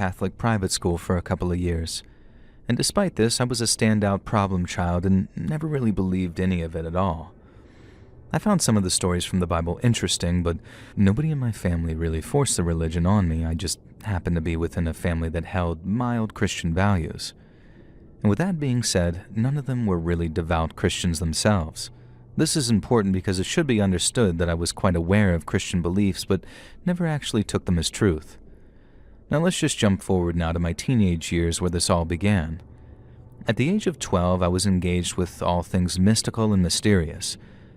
Catholic private school for a couple of years. And despite this, I was a standout problem child and never really believed any of it at all. I found some of the stories from the Bible interesting, but nobody in my family really forced the religion on me. I just happened to be within a family that held mild Christian values. And with that being said, none of them were really devout Christians themselves. This is important because it should be understood that I was quite aware of Christian beliefs, but never actually took them as truth. Now let's just jump forward now to my teenage years where this all began. At the age of 12, I was engaged with all things mystical and mysterious.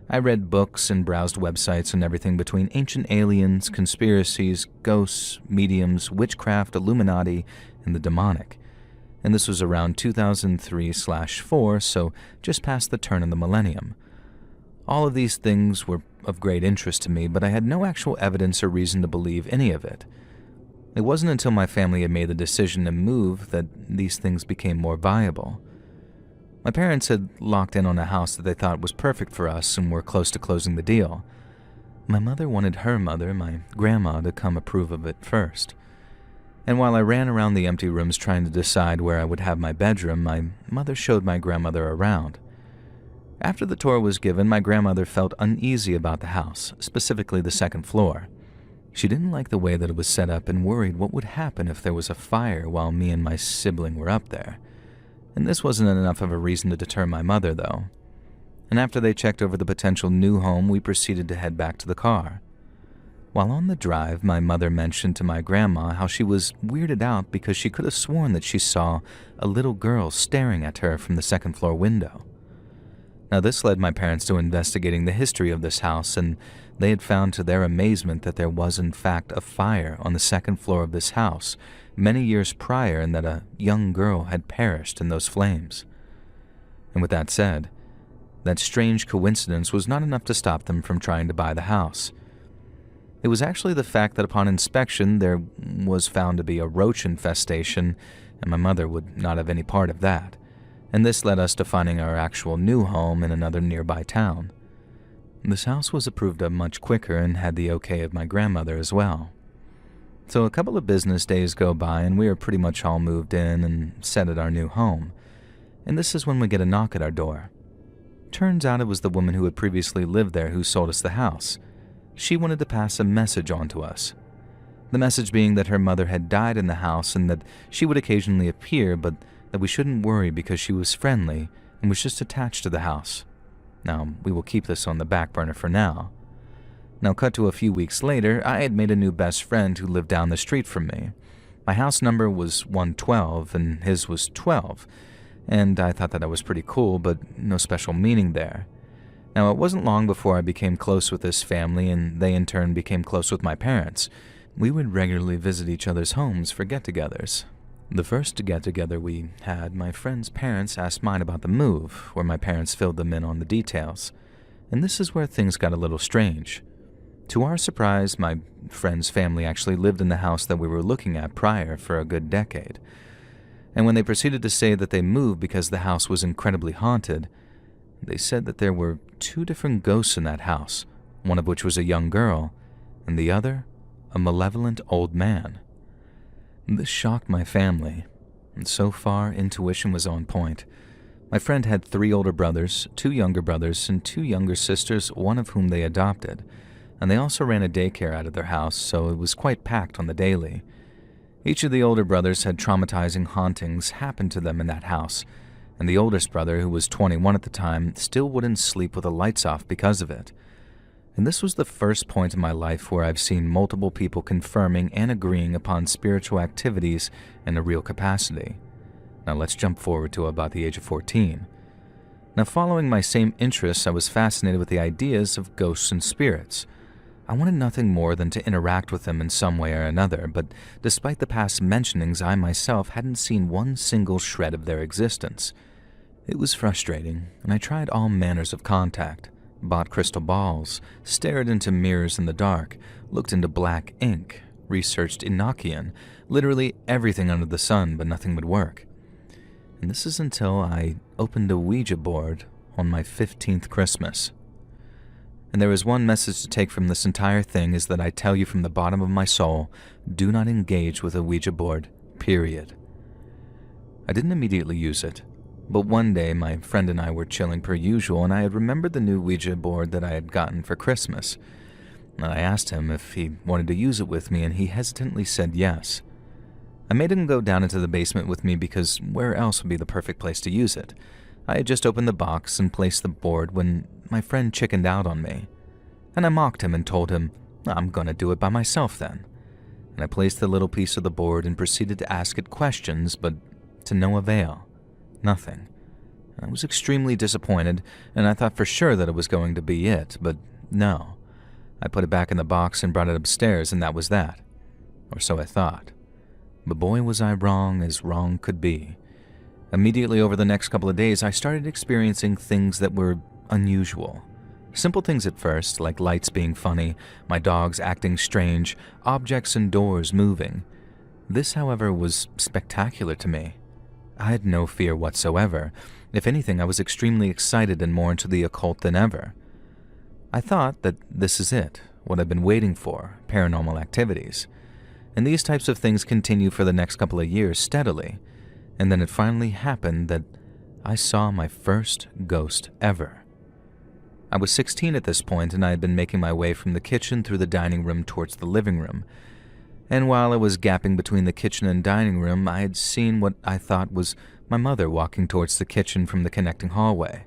I read books and browsed websites on everything between ancient aliens, conspiracies, ghosts, mediums, witchcraft, Illuminati, and the demonic. And this was around 2003/4, so just past the turn of the millennium. All of these things were of great interest to me, but I had no actual evidence or reason to believe any of it. It wasn't until my family had made the decision to move that these things became more viable. My parents had locked in on a house that they thought was perfect for us and were close to closing the deal. My mother wanted her mother, my grandma, to come approve of it first. And while I ran around the empty rooms trying to decide where I would have my bedroom, my mother showed my grandmother around. After the tour was given, my grandmother felt uneasy about the house, specifically the second floor. She didn't like the way that it was set up and worried what would happen if there was a fire while me and my sibling were up there. And this wasn't enough of a reason to deter my mother, though. And after they checked over the potential new home, we proceeded to head back to the car. While on the drive, my mother mentioned to my grandma how she was weirded out because she could have sworn that she saw a little girl staring at her from the second floor window. Now, this led my parents to investigating the history of this house, and they had found to their amazement that there was in fact a fire on the second floor of this house many years prior, and that a young girl had perished in those flames. And with that said, that strange coincidence was not enough to stop them from trying to buy the house. It was actually the fact that upon inspection there was found to be a roach infestation, and my mother would not have any part of that. And this led us to finding our actual new home in another nearby town. This house was approved of much quicker and had the okay of my grandmother as well. So a couple of business days go by and we are pretty much all moved in and set at our new home. And this is when we get a knock at our door. Turns out it was the woman who had previously lived there who sold us the house. She wanted to pass a message on to us. The message being that her mother had died in the house and that she would occasionally appear, but that we shouldn't worry because she was friendly and was just attached to the house. Now, we will keep this on the back burner for now. Now, cut to a few weeks later, I had made a new best friend who lived down the street from me. My house number was 112 and his was 12, and I thought that was pretty cool, but no special meaning there. Now, it wasn't long before I became close with this family, and they in turn became close with my parents. We would regularly visit each other's homes for get-togethers. The first get-together we had, my friend's parents asked mine about the move, where my parents filled them in on the details. And this is where things got a little strange. To our surprise, my friend's family actually lived in the house that we were looking at prior for a good decade. And when they proceeded to say that they moved because the house was incredibly haunted, they said that there were 2 different ghosts in that house, one of which was a young girl, and the other, a malevolent old man. This shocked my family, and so far, intuition was on point. My friend had 3 older brothers, 2 younger brothers, and 2 younger sisters, one of whom they adopted, and they also ran a daycare out of their house, so it was quite packed on the daily. Each of the older brothers had traumatizing hauntings happen to them in that house, and the oldest brother, who was 21 at the time, still wouldn't sleep with the lights off because of it. And this was the first point in my life where I've seen multiple people confirming and agreeing upon spiritual activities in a real capacity. Now let's jump forward to about the age of 14. Now, following my same interests, I was fascinated with the ideas of ghosts and spirits. I wanted nothing more than to interact with them in some way or another, but despite the past mentionings, I myself hadn't seen one single shred of their existence. It was frustrating, and I tried all manners of contact, bought crystal balls, stared into mirrors in the dark, looked into black ink, researched Enochian, literally everything under the sun, but nothing would work. And this is until I opened a Ouija board on my 15th Christmas. And there is one message to take from this entire thing, is that I tell you from the bottom of my soul, do not engage with a Ouija board. period. I didn't immediately use it, but one day my friend and I were chilling per usual, and I had remembered the new Ouija board that I had gotten for Christmas. And I asked him if he wanted to use it with me, and he hesitantly said yes. I made him go down into the basement with me because where else would be the perfect place to use it? I had just opened the box and placed the board when my friend chickened out on me. And I mocked him and told him, I'm gonna do it by myself then. And I placed the little piece of the board and proceeded to ask it questions, but to no avail. Nothing. I was extremely disappointed, and I thought for sure that it was going to be it, but no. I put it back in the box and brought it upstairs, and that was that. Or so I thought. But boy, was I wrong as wrong could be. Immediately over the next couple of days, I started experiencing things that were unusual. Simple things at first, like lights being funny, my dogs acting strange, objects and doors moving. This, however, was spectacular to me. I had no fear whatsoever. If anything, I was extremely excited and more into the occult than ever. I thought that this is it, what I've been waiting for, paranormal activities. And these types of things continue for the next couple of years steadily. And then it finally happened that I saw my first ghost ever. I was 16 at this point, and I had been making my way from the kitchen through the dining room towards the living room. And while I was gapping between the kitchen and dining room, I had seen what I thought was my mother walking towards the kitchen from the connecting hallway.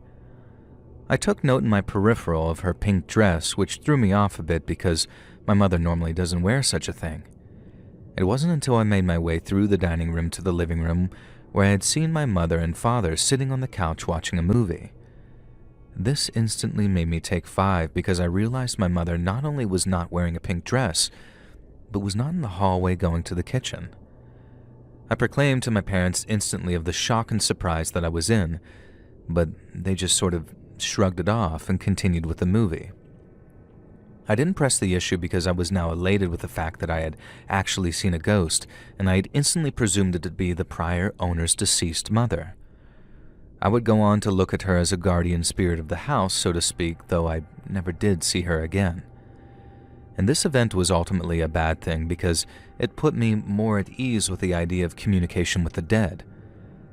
I took note in my peripheral of her pink dress, which threw me off a bit because my mother normally doesn't wear such a thing. It wasn't until I made my way through the dining room to the living room where I had seen my mother and father sitting on the couch watching a movie. This instantly made me take 5 because I realized my mother not only was not wearing a pink dress, but was not in the hallway going to the kitchen. I proclaimed to my parents instantly of the shock and surprise that I was in, but they just sort of shrugged it off and continued with the movie. I didn't press the issue because I was now elated with the fact that I had actually seen a ghost, and I had instantly presumed it to be the prior owner's deceased mother. I would go on to look at her as a guardian spirit of the house, so to speak, though I never did see her again. And this event was ultimately a bad thing because it put me more at ease with the idea of communication with the dead.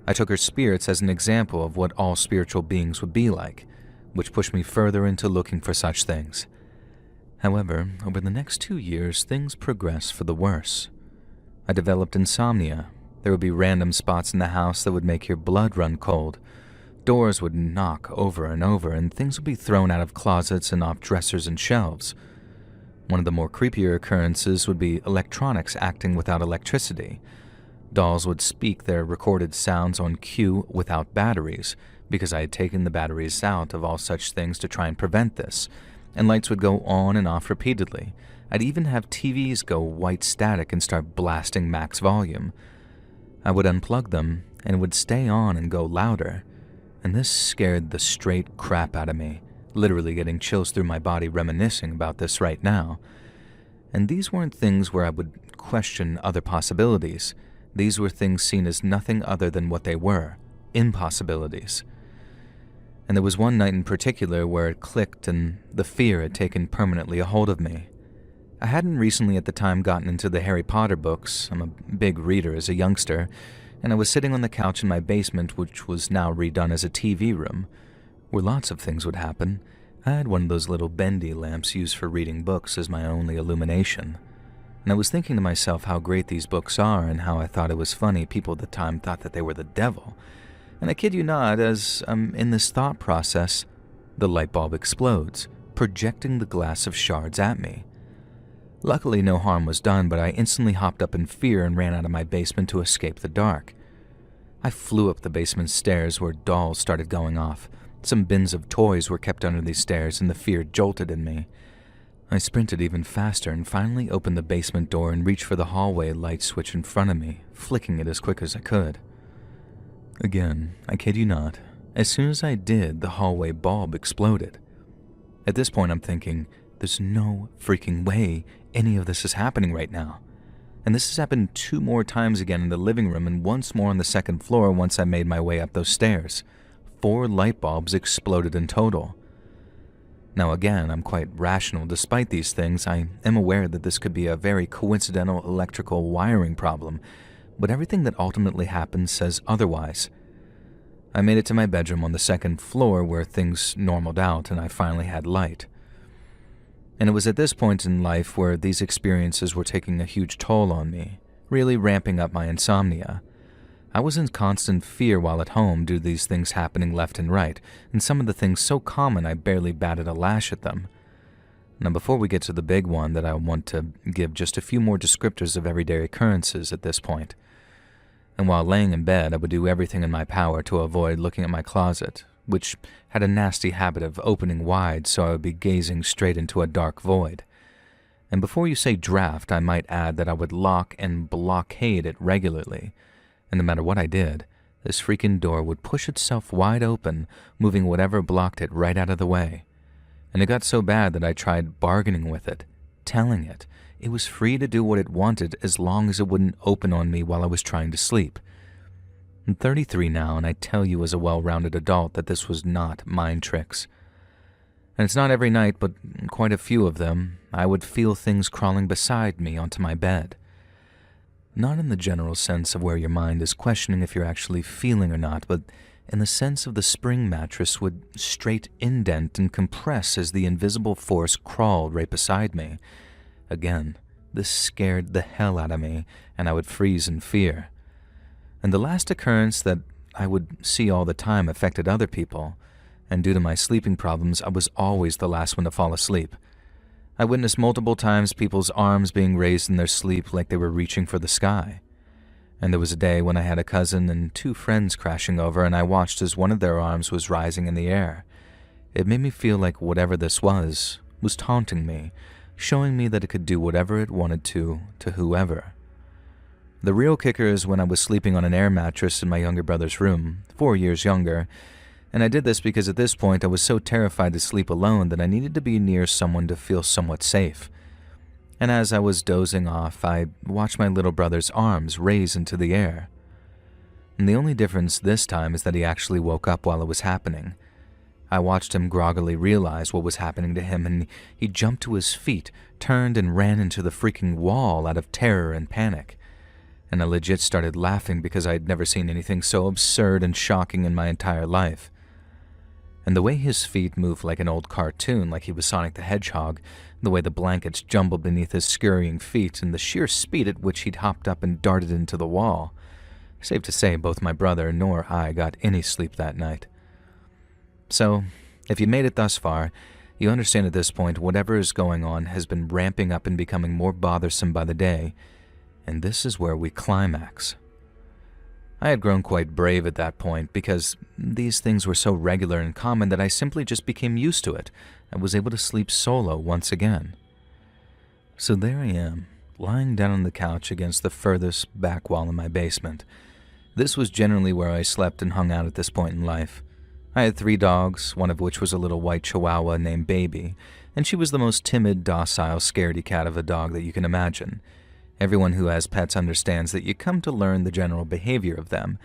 I took her spirits as an example of what all spiritual beings would be like, which pushed me further into looking for such things. However, over the next 2 years, things progressed for the worse. I developed insomnia. There would be random spots in the house that would make your blood run cold. Doors would knock over and over, and things would be thrown out of closets and off dressers and shelves. One of the more creepier occurrences would be electronics acting without electricity. Dolls would speak their recorded sounds on cue without batteries, because I had taken the batteries out of all such things to try and prevent this, and lights would go on and off repeatedly. I'd even have TVs go white static and start blasting max volume. I would unplug them, and it would stay on and go louder, and this scared the straight crap out of me, literally getting chills through my body reminiscing about this right now. And these weren't things where I would question other possibilities. These were things seen as nothing other than what they were, impossibilities. And there was one night in particular where it clicked and the fear had taken permanently a hold of me. I hadn't recently at the time gotten into the Harry Potter books. I'm a big reader as a youngster, and I was sitting on the couch in my basement, which was now redone as a TV room, where lots of things would happen. I had one of those little bendy lamps used for reading books as my only illumination. And I was thinking to myself how great these books are and how I thought it was funny people at the time thought that they were the devil. And I kid you not, as I'm in this thought process, the light bulb explodes, projecting the glass of shards at me. Luckily, no harm was done, but I instantly hopped up in fear and ran out of my basement to escape the dark. I flew up the basement stairs where dolls started going off. Some bins of toys were kept under these stairs, and the fear jolted in me. I sprinted even faster and finally opened the basement door and reached for the hallway light switch in front of me, flicking it as quick as I could. Again, I kid you not, as soon as I did, the hallway bulb exploded. At this point, I'm thinking, there's no freaking way any of this is happening right now. And this has happened 2 more times again in the living room and once more on the 2nd floor once I made my way up those stairs. 4 light bulbs exploded in total. Now again, I'm quite rational. Despite these things, I am aware that this could be a very coincidental electrical wiring problem, but everything that ultimately happened says otherwise. I made it to my bedroom on the second floor where things normaled out and I finally had light. And it was at this point in life where these experiences were taking a huge toll on me, really ramping up my insomnia. I was in constant fear while at home due to these things happening left and right, and some of the things so common I barely batted a lash at them. Now before we get to the big one that I want to give just a few more descriptors of everyday occurrences at this point. And while laying in bed, I would do everything in my power to avoid looking at my closet, which had a nasty habit of opening wide so I would be gazing straight into a dark void. And before you say draft, I might add that I would lock and blockade it regularly. And no matter what I did, this freaking door would push itself wide open, moving whatever blocked it right out of the way. And it got so bad that I tried bargaining with it, telling it it was free to do what it wanted as long as it wouldn't open on me while I was trying to sleep. I'm 33 now, and I tell you as a well-rounded adult that this was not mind tricks. And it's not every night, but quite a few of them, I would feel things crawling beside me onto my bed. Not in the general sense of where your mind is questioning if you're actually feeling or not, but in the sense of the spring mattress would straight indent and compress as the invisible force crawled right beside me. Again, this scared the hell out of me, and I would freeze in fear. And the last occurrence that I would see all the time affected other people, and due to my sleeping problems, I was always the last one to fall asleep. I witnessed multiple times people's arms being raised in their sleep like they were reaching for the sky. And there was a day when I had a cousin and 2 friends crashing over, and I watched as one of their arms was rising in the air. It made me feel like whatever this was taunting me, showing me that it could do whatever it wanted to whoever. The real kicker is when I was sleeping on an air mattress in my younger brother's room, 4 years younger, and I did this because at this point I was so terrified to sleep alone that I needed to be near someone to feel somewhat safe. And as I was dozing off, I watched my little brother's arms raise into the air. And the only difference this time is that he actually woke up while it was happening. I watched him groggily realize what was happening to him, and he jumped to his feet, turned and ran into the freaking wall out of terror and panic. And I legit started laughing because I had never seen anything so absurd and shocking in my entire life. And the way his feet moved like an old cartoon, like he was Sonic the Hedgehog, the way the blankets jumbled beneath his scurrying feet, and the sheer speed at which he'd hopped up and darted into the wall. Safe to say, both my brother nor I got any sleep that night. So, if you made it thus far, you understand at this point whatever is going on has been ramping up and becoming more bothersome by the day, and this is where we climax. I had grown quite brave at that point because these things were so regular and common that I simply just became used to it and was able to sleep solo once again. So there I am, lying down on the couch against the furthest back wall in my basement. This was generally where I slept and hung out at this point in life. I had 3 dogs, one of which was a little white chihuahua named Baby, and she was the most timid, docile, scaredy cat of a dog that you can imagine. Everyone who has pets understands that you come to learn the general behavior of them,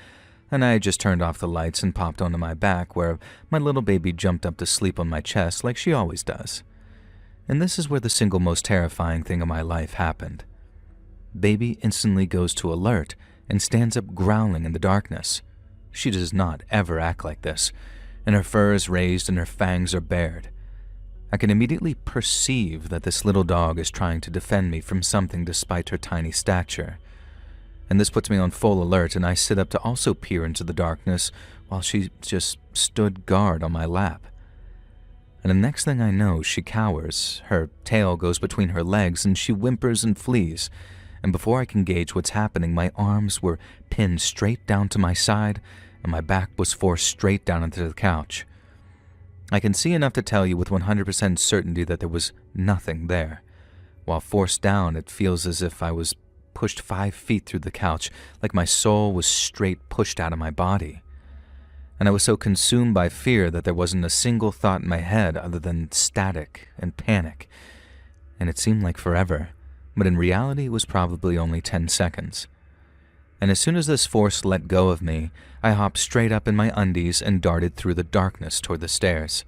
and I had just turned off the lights and popped onto my back where my little baby jumped up to sleep on my chest like she always does. And this is where the single most terrifying thing of my life happened. Baby instantly goes to alert and stands up growling in the darkness. She does not ever act like this, and her fur is raised and her fangs are bared. I can immediately perceive that this little dog is trying to defend me from something despite her tiny stature. And this puts me on full alert, and I sit up to also peer into the darkness while she just stood guard on my lap. And the next thing I know, she cowers, her tail goes between her legs, and she whimpers and flees. And before I can gauge what's happening, my arms were pinned straight down to my side, and my back was forced straight down into the couch. I can see enough to tell you with 100% certainty that there was nothing there. While forced down, it feels as if I was pushed 5 feet through the couch, like my soul was straight pushed out of my body. And I was so consumed by fear that there wasn't a single thought in my head other than static and panic. And it seemed like forever, but in reality it was probably only 10 seconds. And as soon as this force let go of me, I hopped straight up in my undies and darted through the darkness toward the stairs.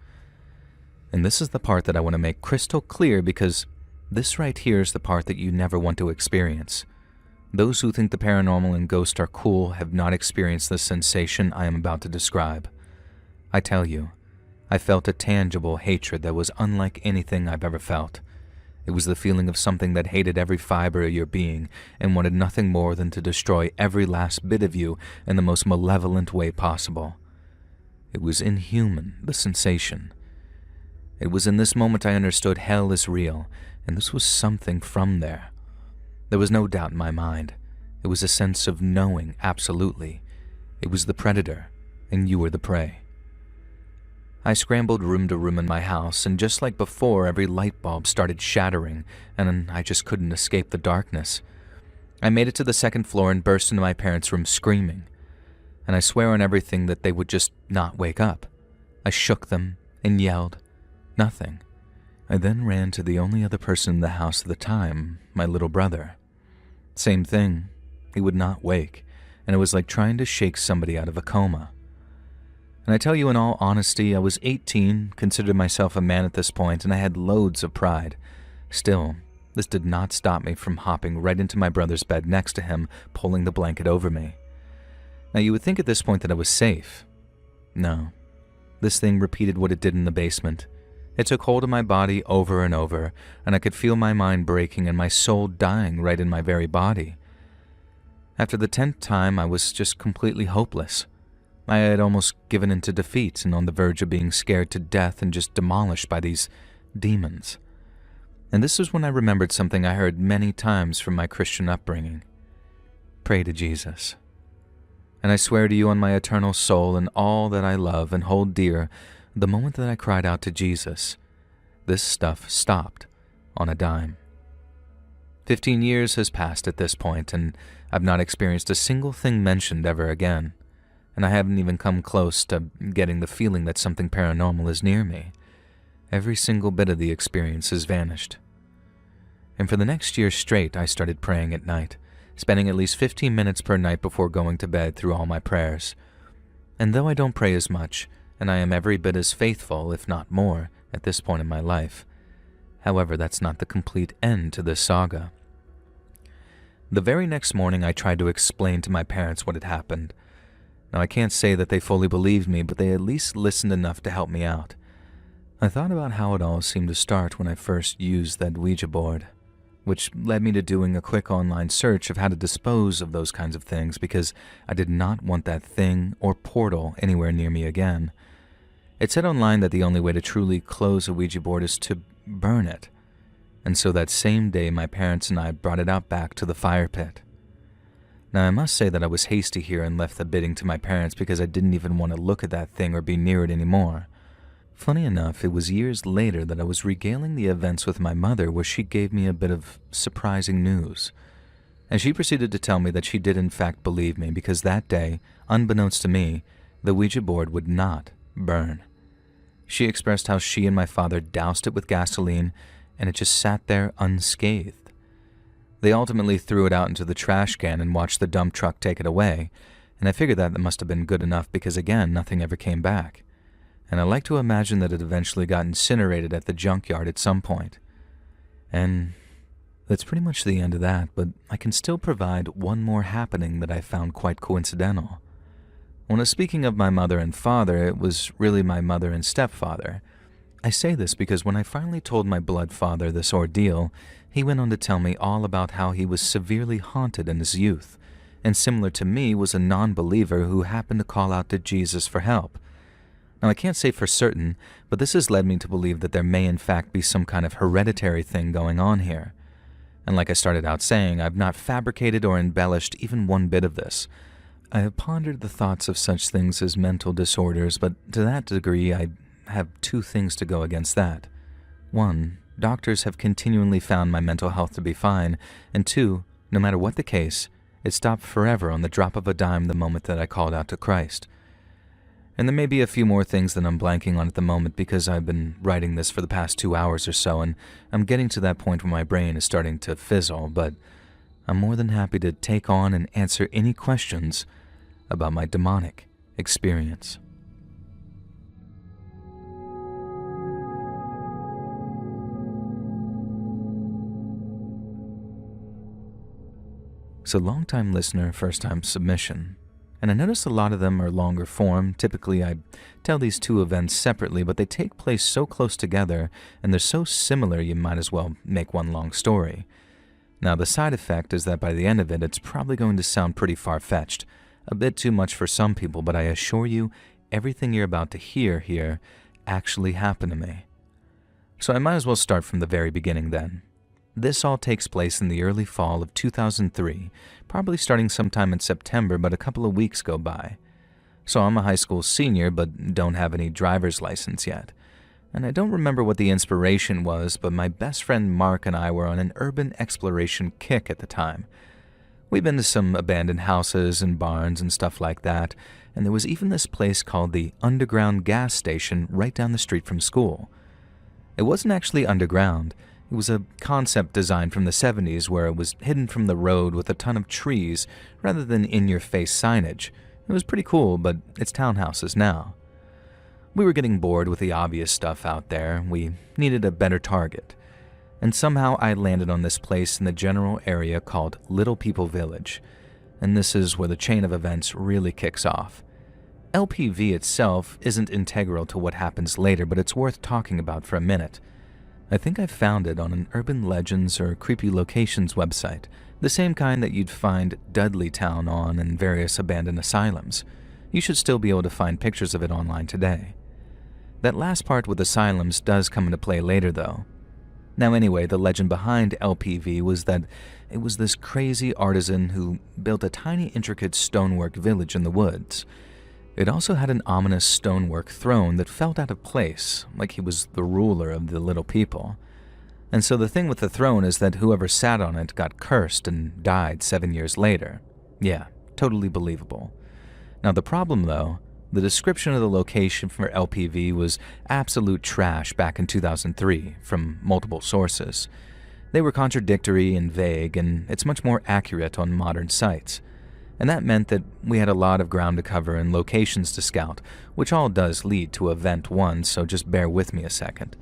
And this is the part that I want to make crystal clear because this right here is the part that you never want to experience. Those who think the paranormal and ghosts are cool have not experienced the sensation I am about to describe. I tell you, I felt a tangible hatred that was unlike anything I've ever felt. It was the feeling of something that hated every fiber of your being and wanted nothing more than to destroy every last bit of you in the most malevolent way possible. It was inhuman, the sensation. It was in this moment I understood hell is real, and this was something from there. There was no doubt in my mind. It was a sense of knowing, absolutely. It was the predator, and you were the prey. I scrambled room to room in my house, and just like before, every light bulb started shattering, and I just couldn't escape the darkness. I made it to the second floor and burst into my parents' room screaming, and I swear on everything that they would just not wake up. I shook them and yelled. Nothing. I then ran to the only other person in the house at the time, my little brother. Same thing. He would not wake, and it was like trying to shake somebody out of a coma. And I tell you in all honesty, I was 18, considered myself a man at this point, and I had loads of pride. Still, this did not stop me from hopping right into my brother's bed next to him, pulling the blanket over me. Now you would think at this point that I was safe. No. This thing repeated what it did in the basement. It took hold of my body over and over, and I could feel my mind breaking and my soul dying right in my very body. After the 10th time, I was just completely hopeless. I had almost given in to defeat and on the verge of being scared to death and just demolished by these demons. And this was when I remembered something I heard many times from my Christian upbringing. Pray to Jesus. And I swear to you on my eternal soul and all that I love and hold dear, the moment that I cried out to Jesus, this stuff stopped on a dime. 15 years has passed at this point, and I've not experienced a single thing mentioned ever again. And I haven't even come close to getting the feeling that something paranormal is near me. Every single bit of the experience has vanished. And for the next year straight, I started praying at night, spending at least 15 minutes per night before going to bed through all my prayers. And though I don't pray as much, and I am every bit as faithful, if not more, at this point in my life, however, that's not the complete end to this saga. The very next morning, I tried to explain to my parents what had happened. Now, I can't say that they fully believed me, but they at least listened enough to help me out. I thought about how it all seemed to start when I first used that Ouija board, which led me to doing a quick online search of how to dispose of those kinds of things because I did not want that thing or portal anywhere near me again. It said online that the only way to truly close a Ouija board is to burn it, and so that same day my parents and I brought it out back to the fire pit. Now, I must say that I was hasty here and left the bidding to my parents because I didn't even want to look at that thing or be near it anymore. Funny enough, it was years later that I was regaling the events with my mother where she gave me a bit of surprising news. And she proceeded to tell me that she did in fact believe me because that day, unbeknownst to me, the Ouija board would not burn. She expressed how she and my father doused it with gasoline and it just sat there unscathed. They ultimately threw it out into the trash can and watched the dump truck take it away, and I figured that must have been good enough because, again, nothing ever came back. And I like to imagine that it eventually got incinerated at the junkyard at some point. And that's pretty much the end of that, but I can still provide one more happening that I found quite coincidental. When I was speaking of my mother and father, it was really my mother and stepfather. I say this because when I finally told my blood father this ordeal, he went on to tell me all about how he was severely haunted in his youth, and similar to me was a non-believer who happened to call out to Jesus for help. Now, I can't say for certain, but this has led me to believe that there may in fact be some kind of hereditary thing going on here. And like I started out saying, I've not fabricated or embellished even one bit of this. I have pondered the thoughts of such things as mental disorders, but to that degree I have two things to go against that. One, doctors have continually found my mental health to be fine, and two, no matter what the case, it stopped forever on the drop of a dime the moment that I called out to Christ. And there may be a few more things that I'm blanking on at the moment because I've been writing this for the past 2 hours or so, and I'm getting to that point where my brain is starting to fizzle, but I'm more than happy to take on and answer any questions about my demonic experience. So long-time listener, first-time submission. And I notice a lot of them are longer form. Typically, I tell these two events separately, but they take place so close together, and they're so similar you might as well make one long story. Now, the side effect is that by the end of it, it's probably going to sound pretty far-fetched. A bit too much for some people, but I assure you, everything you're about to hear here actually happened to me. So I might as well start from the very beginning then. This all takes place in the early fall of 2003, probably starting sometime in September, but a couple of weeks go by. So I'm a high school senior, but don't have any driver's license yet. And I don't remember what the inspiration was, but my best friend Mark and I were on an urban exploration kick at the time. We'd been to some abandoned houses and barns and stuff like that, and there was even this place called the Underground Gas Station right down the street from school. It wasn't actually underground. It was a concept design from the 70s where it was hidden from the road with a ton of trees rather than in-your-face signage. It was pretty cool, but it's townhouses now. We were getting bored with the obvious stuff out there. We needed a better target. And somehow I landed on this place in the general area called Little People Village. And this is where the chain of events really kicks off. LPV itself isn't integral to what happens later, but it's worth talking about for a minute. I think I found it on an urban legends or creepy locations website, the same kind that you'd find Dudleytown on and various abandoned asylums. You should still be able to find pictures of it online today. That last part with asylums does come into play later though. Now anyway, the legend behind LPV was that it was this crazy artisan who built a tiny intricate stonework village in the woods. It also had an ominous stonework throne that felt out of place, like he was the ruler of the little people. And so the thing with the throne is that whoever sat on it got cursed and died 7 years later. Yeah, totally believable. Now the problem though, the description of the location for LPV was absolute trash back in 2003 from multiple sources. They were contradictory and vague, and it's much more accurate on modern sites. And that meant that we had a lot of ground to cover and locations to scout, which all does lead to Event 1, so just bear with me a second.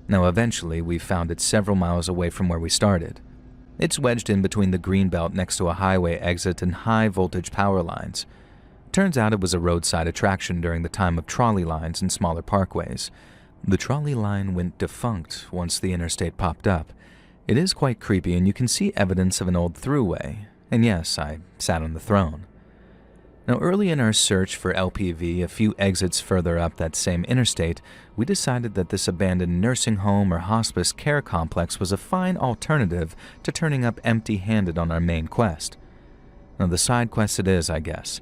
Now eventually we found it several miles away from where we started. It's wedged in between the greenbelt next to a highway exit and high voltage power lines. Turns out it was a roadside attraction during the time of trolley lines and smaller parkways. The trolley line went defunct once the interstate popped up. It is quite creepy, and you can see evidence of an old throughway. And yes, I sat on the throne. Now early in our search for LPV, a few exits further up that same interstate, we decided that this abandoned nursing home or hospice care complex was a fine alternative to turning up empty-handed on our main quest. Now the side quest it is, I guess.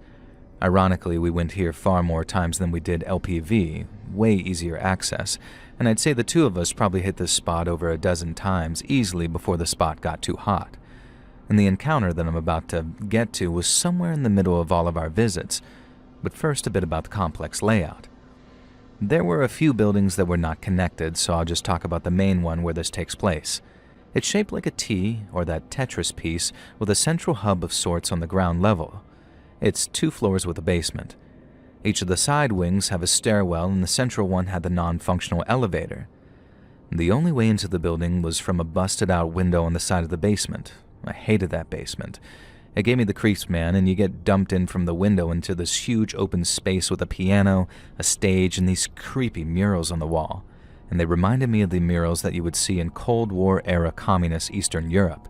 Ironically, we went here far more times than we did LPV, way easier access, and I'd say the two of us probably hit this spot over a dozen times easily before the spot got too hot. And the encounter that I'm about to get to was somewhere in the middle of all of our visits. But first, a bit about the complex layout. There were a few buildings that were not connected, so I'll just talk about the main one where this takes place. It's shaped like a T, or that Tetris piece, with a central hub of sorts on the ground level. It's 2 floors with a basement. Each of the side wings have a stairwell, and the central one had the non-functional elevator. The only way into the building was from a busted-out window on the side of the basement. I hated that basement. It gave me the creeps, man, and you get dumped in from the window into this huge open space with a piano, a stage, and these creepy murals on the wall. And they reminded me of the murals that you would see in Cold War-era communist Eastern Europe.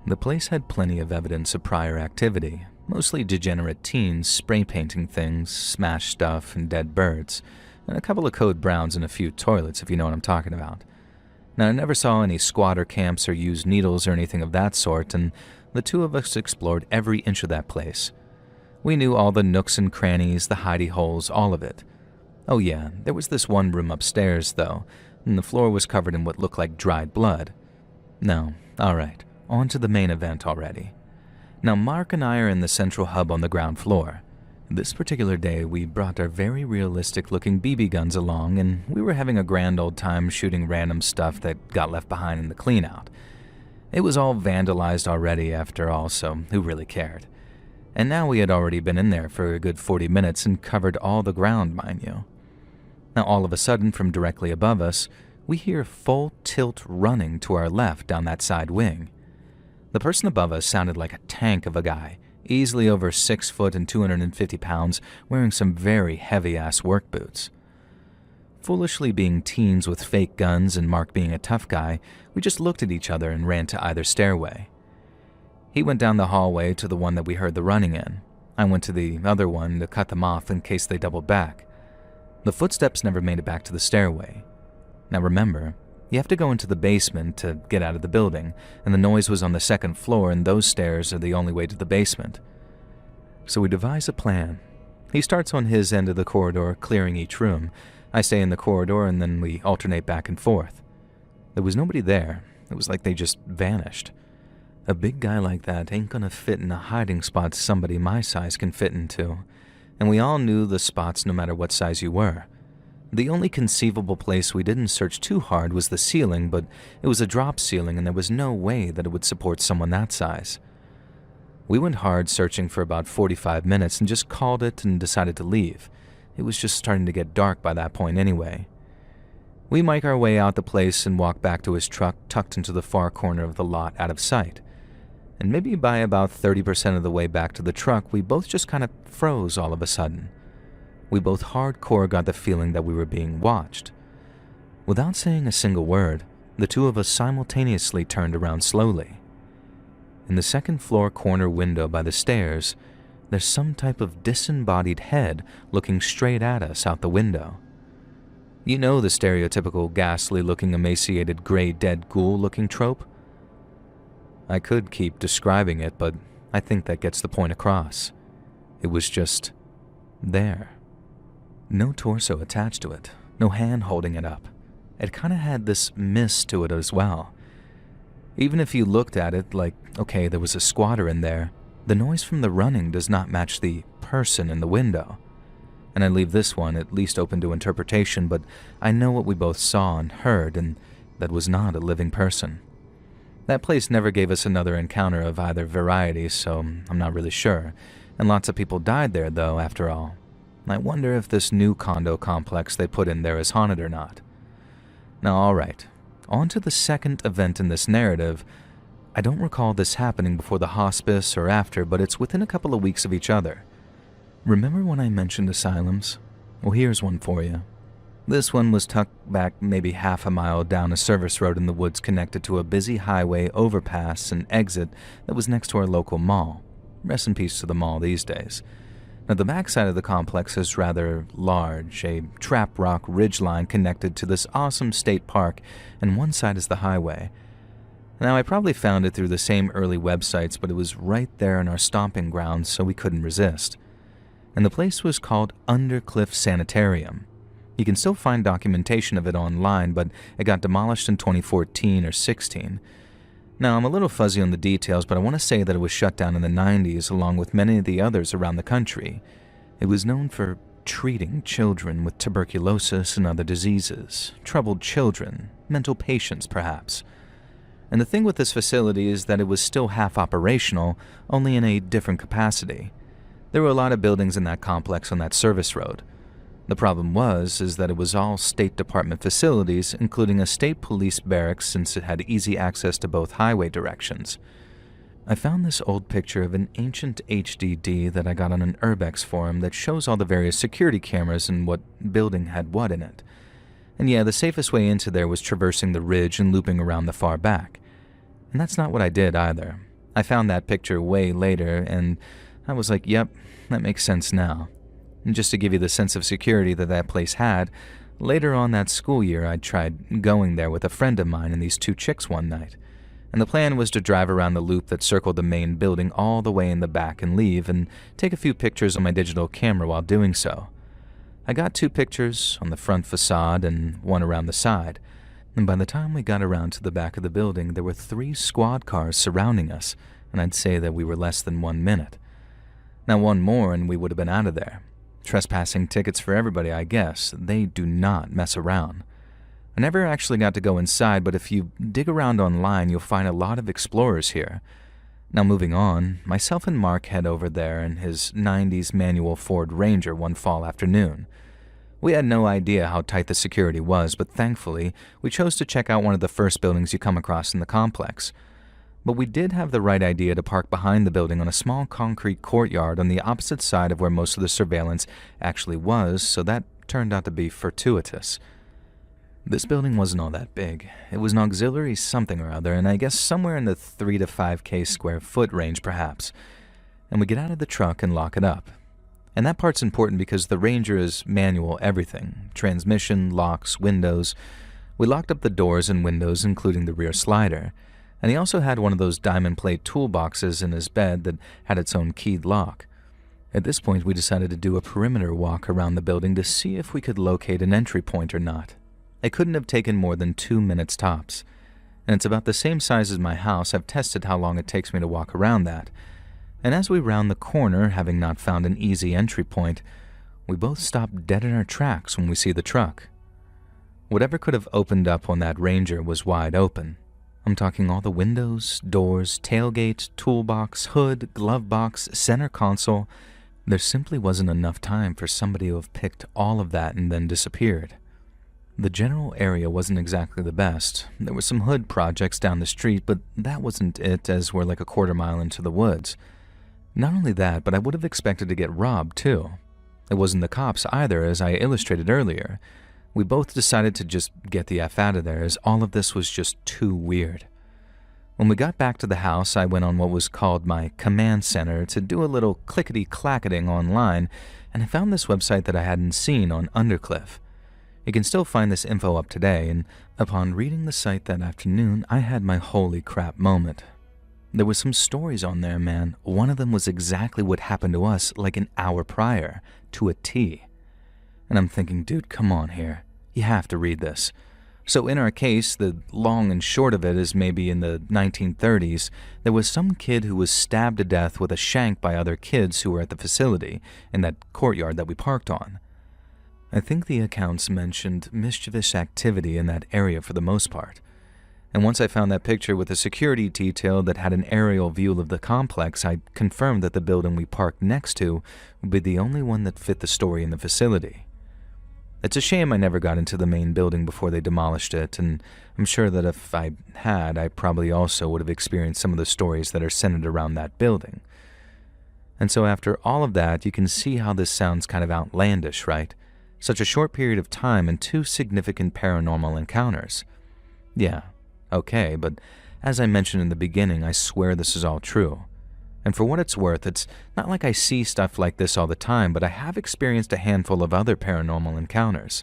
The place had plenty of evidence of prior activity, mostly degenerate teens spray painting things, smashed stuff, and dead birds, and a couple of code browns and a few toilets, if you know what I'm talking about. Now, I never saw any squatter camps or used needles or anything of that sort, and the two of us explored every inch of that place. We knew all the nooks and crannies, the hidey holes, all of it. Oh yeah, there was this one room upstairs, though, and the floor was covered in what looked like dried blood. No, alright, on to the main event already. Now, Mark and I are in the central hub on the ground floor. This particular day, we brought our very realistic-looking BB guns along, and we were having a grand old time shooting random stuff that got left behind in the cleanout. It was all vandalized already after all, so who really cared? And now we had already been in there for a good 40 minutes and covered all the ground, mind you. Now all of a sudden, from directly above us, we hear full tilt running to our left down that side wing. The person above us sounded like a tank of a guy, easily over 6 foot and 250 pounds, wearing some very heavy-ass work boots. Foolishly being teens with fake guns and Mark being a tough guy, we just looked at each other and ran to either stairway. He went down the hallway to the one that we heard the running in. I went to the other one to cut them off in case they doubled back. The footsteps never made it back to the stairway. Now remember, you have to go into the basement to get out of the building, and the noise was on the second floor, and those stairs are the only way to the basement. So we devise a plan. He starts on his end of the corridor, clearing each room. I stay in the corridor, and then we alternate back and forth. There was nobody there. It was like they just vanished. A big guy like that ain't gonna fit in a hiding spot somebody my size can fit into, and we all knew the spots no matter what size you were. The only conceivable place we didn't search too hard was the ceiling, but it was a drop ceiling and there was no way that it would support someone that size. We went hard searching for about 45 minutes and just called it and decided to leave. It was just starting to get dark by that point anyway. We make our way out the place and walk back to his truck tucked into the far corner of the lot out of sight. And maybe by about 30% of the way back to the truck, we both just kind of froze all of a sudden. We both hardcore got the feeling that we were being watched. Without saying a single word, the two of us simultaneously turned around slowly. In the second floor corner window by the stairs, there's some type of disembodied head looking straight at us out the window. You know the stereotypical ghastly-looking emaciated gray dead ghoul-looking trope? I could keep describing it, but I think that gets the point across. It was just there. No torso attached to it, no hand holding it up. It kind of had this mist to it as well. Even if you looked at it like, okay, there was a squatter in there, the noise from the running does not match the person in the window. And I leave this one at least open to interpretation, but I know what we both saw and heard, and that was not a living person. That place never gave us another encounter of either variety, so I'm not really sure. And lots of people died there, though, after all. I wonder if this new condo complex they put in there is haunted or not. Now, alright, on to the second event in this narrative. I don't recall this happening before the hospice or after, but it's within a couple of weeks of each other. Remember when I mentioned asylums? Well, here's one for you. This one was tucked back maybe half a mile down a service road in the woods connected to a busy highway overpass and exit that was next to our local mall. Rest in peace to the mall these days. Now, the backside of the complex is rather large, a trap rock ridgeline connected to this awesome state park, and one side is the highway. Now, I probably found it through the same early websites, but it was right there in our stomping grounds, so we couldn't resist. And the place was called Undercliff Sanitarium. You can still find documentation of it online, but it got demolished in 2014 or 16. Now, I'm a little fuzzy on the details, but I want to say that it was shut down in the 90s along with many of the others around the country. It was known for treating children with tuberculosis and other diseases, troubled children, mental patients perhaps. And the thing with this facility is that it was still half operational, only in a different capacity. There were a lot of buildings in that complex on that service road. The problem is that it was all State Department facilities, including a state police barracks since it had easy access to both highway directions. I found this old picture of an ancient HDD that I got on an Urbex forum that shows all the various security cameras and what building had what in it. And yeah, the safest way into there was traversing the ridge and looping around the far back. And that's not what I did either. I found that picture way later, and I was like, yep, that makes sense now. And just to give you the sense of security that that place had, later on that school year I tried going there with a friend of mine and these two chicks one night. And the plan was to drive around the loop that circled the main building all the way in the back and leave, and take a few pictures on my digital camera while doing so. I got 2 pictures on the front facade and one around the side, and by the time we got around to the back of the building, there were 3 squad cars surrounding us, and I'd say that we were less than 1 minute. Now, one more and we would have been out of there. Trespassing tickets for everybody, I guess. They do not mess around. I never actually got to go inside, but if you dig around online, you'll find a lot of explorers here. Now, moving on, myself and Mark head over there in his 90s manual Ford Ranger one fall afternoon. We had no idea how tight the security was, but thankfully, we chose to check out one of the first buildings you come across in the complex. But we did have the right idea to park behind the building on a small concrete courtyard on the opposite side of where most of the surveillance actually was, so that turned out to be fortuitous. This building wasn't all that big. It was an auxiliary something or other, and I guess somewhere in the 3 to 5K square foot range perhaps. And we get out of the truck and lock it up. And that part's important because the Ranger is manual everything. Transmission, locks, windows. We locked up the doors and windows, including the rear slider. And he also had one of those diamond plate toolboxes in his bed that had its own keyed lock. At this point, we decided to do a perimeter walk around the building to see if we could locate an entry point or not. It couldn't have taken more than 2 minutes tops. And it's about the same size as my house. I've tested how long it takes me to walk around that. And as we round the corner, having not found an easy entry point, we both stop dead in our tracks when we see the truck. Whatever could have opened up on that Ranger was wide open. I'm talking all the windows, doors, tailgate, toolbox, hood, glove box, center console. There simply wasn't enough time for somebody to have picked all of that and then disappeared. The general area wasn't exactly the best. There were some hood projects down the street, but that wasn't it, as we're like a quarter mile into the woods. Not only that, but I would have expected to get robbed too. It wasn't the cops either, as I illustrated earlier. We both decided to just get the F out of there, as all of this was just too weird. When we got back to the house, I went on what was called my command center to do a little clickety-clacketing online, and I found this website that I hadn't seen on Undercliff. You can still find this info up today, and upon reading the site that afternoon, I had my holy crap moment. There were some stories on there, man. One of them was exactly what happened to us like an hour prior, to a T. And I'm thinking, dude, come on here. You have to read this. So in our case, the long and short of it is maybe in the 1930s, there was some kid who was stabbed to death with a shank by other kids who were at the facility, in that courtyard that we parked on. I think the accounts mentioned mischievous activity in that area for the most part. And once I found that picture with a security detail that had an aerial view of the complex, I confirmed that the building we parked next to would be the only one that fit the story in the facility. It's a shame I never got into the main building before they demolished it, and I'm sure that if I had, I probably also would have experienced some of the stories that are centered around that building. And so after all of that, you can see how this sounds kind of outlandish, right? Such a short period of time and 2 significant paranormal encounters. Yeah, okay, but as I mentioned in the beginning, I swear this is all true. And for what it's worth, it's not like I see stuff like this all the time, but I have experienced a handful of other paranormal encounters.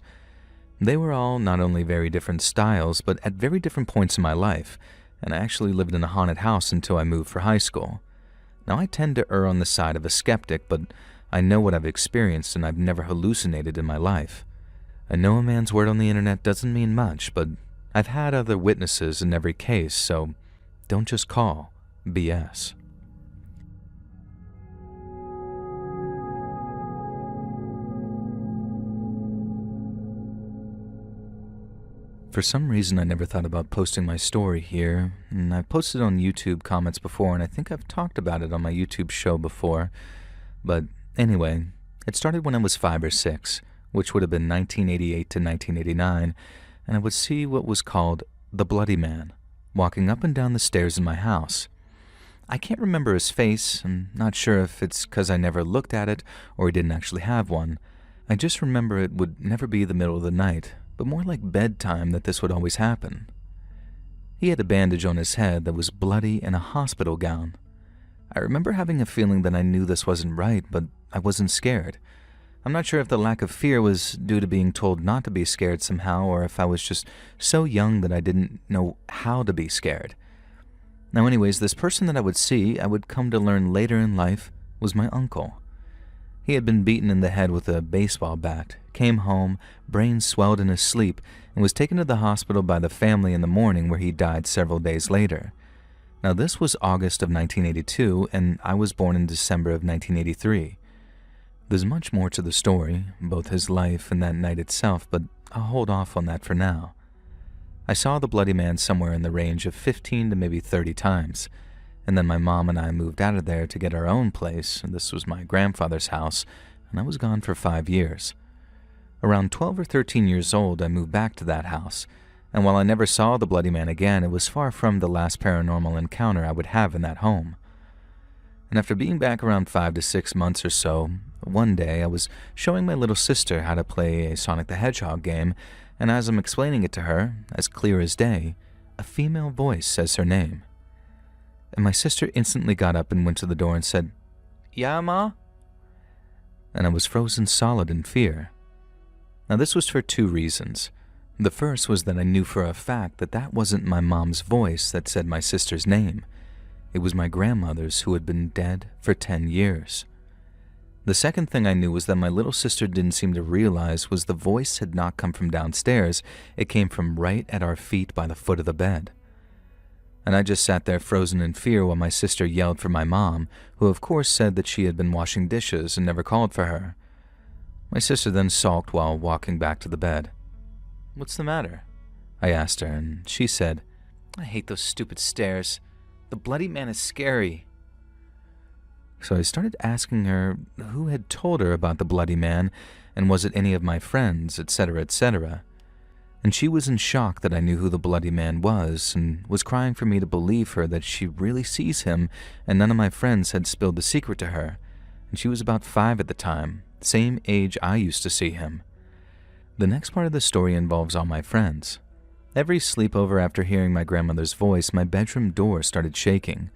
They were all not only very different styles, but at very different points in my life, and I actually lived in a haunted house until I moved for high school. Now, I tend to err on the side of a skeptic, but I know what I've experienced and I've never hallucinated in my life. I know a man's word on the internet doesn't mean much, but I've had other witnesses in every case, so don't just call BS. For some reason, I never thought about posting my story here, and I've posted on YouTube comments before, and I think I've talked about it on my YouTube show before, but anyway, it started when I was 5 or 6, which would have been 1988 to 1989, and I would see what was called the Bloody Man, walking up and down the stairs in my house. I can't remember his face. I'm not sure if it's because I never looked at it or he didn't actually have one. I just remember it would never be the middle of the night, but more like bedtime that this would always happen. He had a bandage on his head that was bloody and a hospital gown. I remember having a feeling that I knew this wasn't right, but I wasn't scared. I'm not sure if the lack of fear was due to being told not to be scared somehow, or if I was just so young that I didn't know how to be scared. Now anyways, this person that I would see, I would come to learn later in life, was my uncle. He had been beaten in the head with a baseball bat, came home, brain swelled in his sleep, and was taken to the hospital by the family in the morning, where he died several days later. Now this was August of 1982, and I was born in December of 1983. There's much more to the story, both his life and that night itself, but I'll hold off on that for now. I saw the Bloody Man somewhere in the range of 15 to maybe 30 times, and then my mom and I moved out of there to get our own place, and this was my grandfather's house, and I was gone for 5 years. Around 12 or 13 years old, I moved back to that house, And while I never saw the Bloody Man again, it was far from the last paranormal encounter I would have in that home. And after being back around 5 to 6 months or so, one day I was showing my little sister how to play a Sonic the Hedgehog game, and as I'm explaining it to her, as clear as day, a female voice says her name. And my sister instantly got up and went to the door and said, "Yeah, Ma?" And I was frozen solid in fear. Now this was for 2 reasons. The first was that I knew for a fact that that wasn't my mom's voice that said my sister's name. It was my grandmother's, who had been dead for 10 years. The second thing I knew was that my little sister didn't seem to realize was the voice had not come from downstairs. It came from right at our feet by the foot of the bed. And I just sat there frozen in fear while my sister yelled for my mom, who of course said that she had been washing dishes and never called for her. My sister then sulked while walking back to the bed. "What's the matter?" I asked her, and she said, "I hate those stupid stairs. The Bloody Man is scary." So I started asking her who had told her about the Bloody Man, and was it any of my friends, etc., etc. And she was in shock that I knew who the Bloody Man was, and was crying for me to believe her that she really sees him, and none of my friends had spilled the secret to her. And she was about 5 at the time, same age I used to see him. The next part of the story involves all my friends. Every sleepover after hearing my grandmother's voice, my bedroom door started shaking.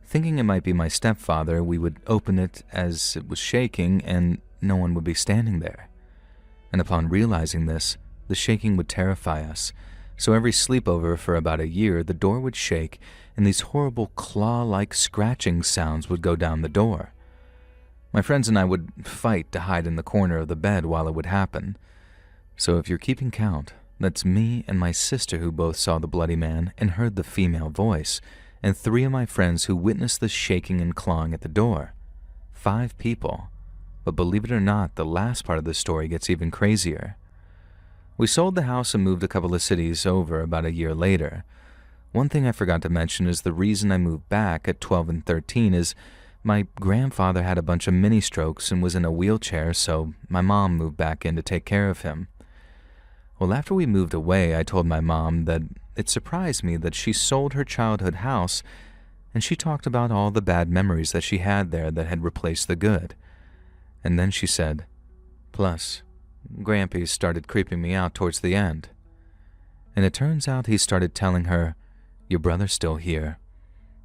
Thinking it might be my stepfather, we would open it as it was shaking, and no one would be standing there. And upon realizing this, the shaking would terrify us. So every sleepover for about a year, the door would shake, and these horrible claw-like scratching sounds would go down the door. My friends and I would fight to hide in the corner of the bed while it would happen. So if you're keeping count, that's me and my sister who both saw the Bloody Man and heard the female voice, and 3 of my friends who witnessed the shaking and clawing at the door. 5 people. But believe it or not, the last part of the story gets even crazier. We sold the house and moved a couple of cities over about a year later. One thing I forgot to mention is the reason I moved back at 12 and 13 is my grandfather had a bunch of mini strokes and was in a wheelchair, so my mom moved back in to take care of him. Well, after we moved away, I told my mom that it surprised me that she sold her childhood house, and she talked about all the bad memories that she had there that had replaced the good. And then she said, "Plus, Grampy started creeping me out towards the end." And it turns out he started telling her, "Your brother's still here.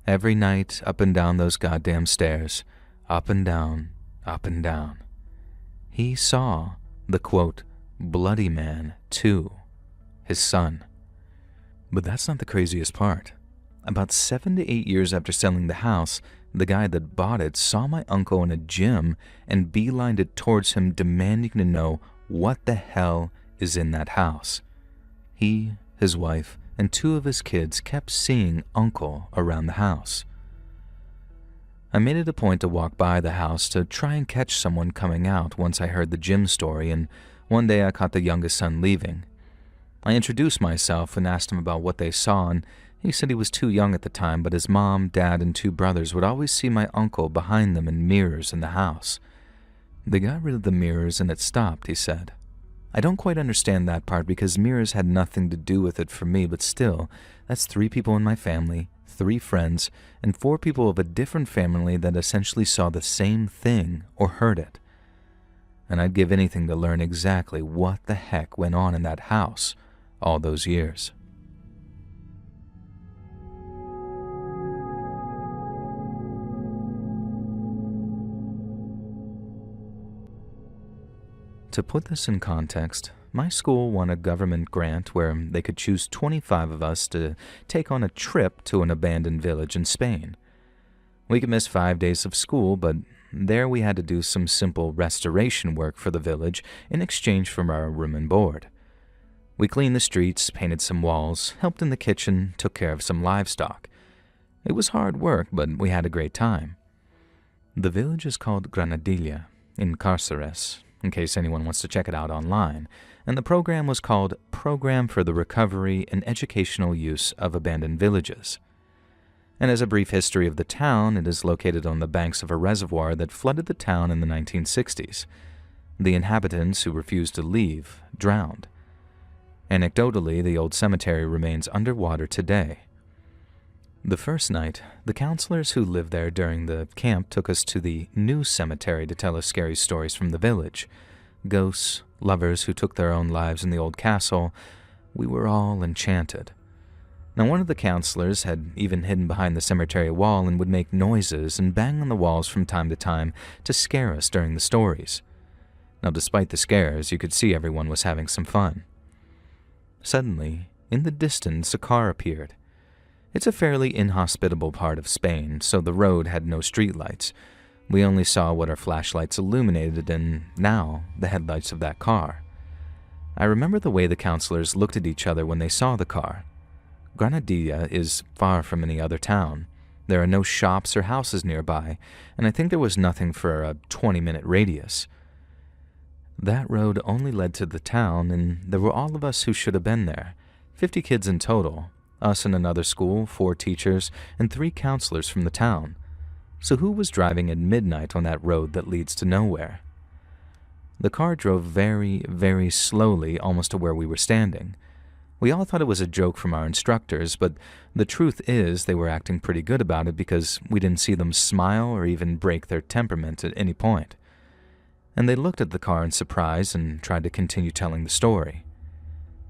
Every night, up and down those goddamn stairs. Up and down, up and down." He saw the, quote, Bloody Man, too. His son. But that's not the craziest part. About 7 to 8 years after selling the house, the guy that bought it saw my uncle in a gym and beelined it towards him, demanding to know what the hell is in that house. He, his wife, and 2 of his kids kept seeing Uncle around the house. I made it a point to walk by the house to try and catch someone coming out once I heard the gym story, and one day I caught the youngest son leaving. I introduced myself and asked him about what they saw, and he said he was too young at the time, but his mom, dad, and 2 brothers would always see my uncle behind them in mirrors in the house. They got rid of the mirrors and it stopped, he said. I don't quite understand that part because mirrors had nothing to do with it for me, but still, that's 3 people in my family, 3 friends, and 4 people of a different family that essentially saw the same thing or heard it. And I'd give anything to learn exactly what the heck went on in that house all those years. To put this in context, my school won a government grant where they could choose 25 of us to take on a trip to an abandoned village in Spain. We could miss 5 days of school, but there we had to do some simple restoration work for the village in exchange for our room and board. We cleaned the streets, painted some walls, helped in the kitchen, took care of some livestock. It was hard work, but we had a great time. The village is called Granadilla, in Cáceres, in case anyone wants to check it out online, and the program was called Program for the Recovery and Educational Use of Abandoned Villages. And as a brief history of the town, it is located on the banks of a reservoir that flooded the town in the 1960s. The inhabitants who refused to leave drowned. Anecdotally, the old cemetery remains underwater today. The first night, the counselors who lived there during the camp took us to the new cemetery to tell us scary stories from the village. Ghosts, lovers who took their own lives in the old castle. We were all enchanted. Now, one of the counselors had even hidden behind the cemetery wall and would make noises and bang on the walls from time to time to scare us during the stories. Now, despite the scares, you could see everyone was having some fun. Suddenly, in the distance, a car appeared. It's a fairly inhospitable part of Spain, so the road had no streetlights. We only saw what our flashlights illuminated and, now, the headlights of that car. I remember the way the counselors looked at each other when they saw the car. Granadilla is far from any other town. There are no shops or houses nearby, and I think there was nothing for a 20-minute radius. That road only led to the town, and there were all of us who should have been there. 50 kids in total, us in another school, 4 teachers, and 3 counselors from the town. So who was driving at midnight on that road that leads to nowhere? The car drove very, very slowly almost to where we were standing. We all thought it was a joke from our instructors, but the truth is they were acting pretty good about it because we didn't see them smile or even break their temperament at any point. And they looked at the car in surprise and tried to continue telling the story.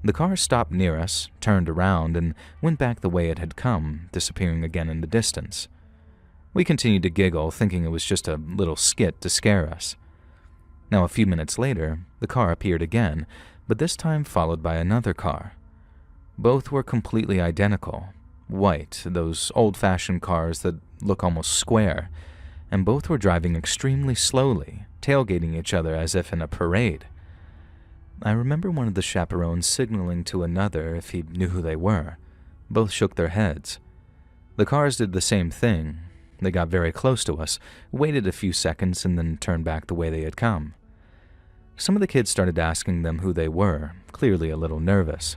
The car stopped near us, turned around, and went back the way it had come, disappearing again in the distance. We continued to giggle, thinking it was just a little skit to scare us. Now, a few minutes later, the car appeared again, but this time followed by another car. Both were completely identical, white, those old-fashioned cars that look almost square, and both were driving extremely slowly, tailgating each other as if in a parade. I remember one of the chaperones signaling to another if he knew who they were. Both shook their heads. The cars did the same thing. They got very close to us, waited a few seconds, and then turned back the way they had come. Some of the kids started asking them who they were, clearly a little nervous.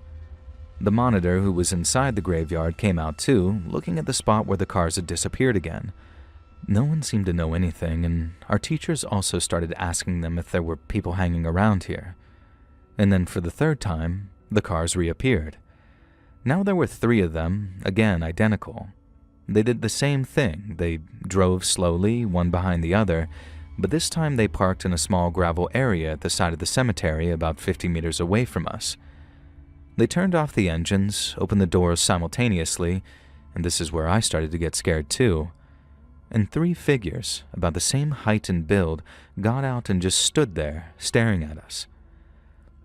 The monitor who was inside the graveyard came out too, looking at the spot where the cars had disappeared again. No one seemed to know anything, and our teachers also started asking them if there were people hanging around here. And then for the third time, the cars reappeared. Now there were 3 of them, again identical. They did the same thing. They drove slowly, one behind the other, but this time they parked in a small gravel area at the side of the cemetery about 50 meters away from us. They turned off the engines, opened the doors simultaneously, and this is where I started to get scared too. And 3 figures, about the same height and build, got out and just stood there, staring at us.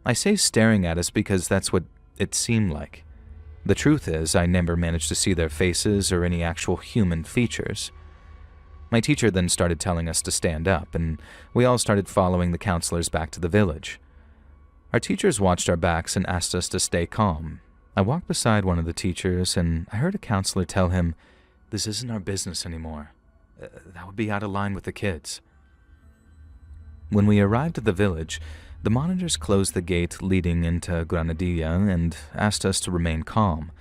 I say staring at us because that's what it seemed like. The truth is, I never managed to see their faces or any actual human features. My teacher then started telling us to stand up, and we all started following the counselors back to the village. Our teachers watched our backs and asked us to stay calm. I walked beside one of the teachers, and I heard a counselor tell him, "This isn't our business anymore. That would be out of line with the kids." When we arrived at the village, the monitors closed the gate leading into Granadilla and asked us to remain calm.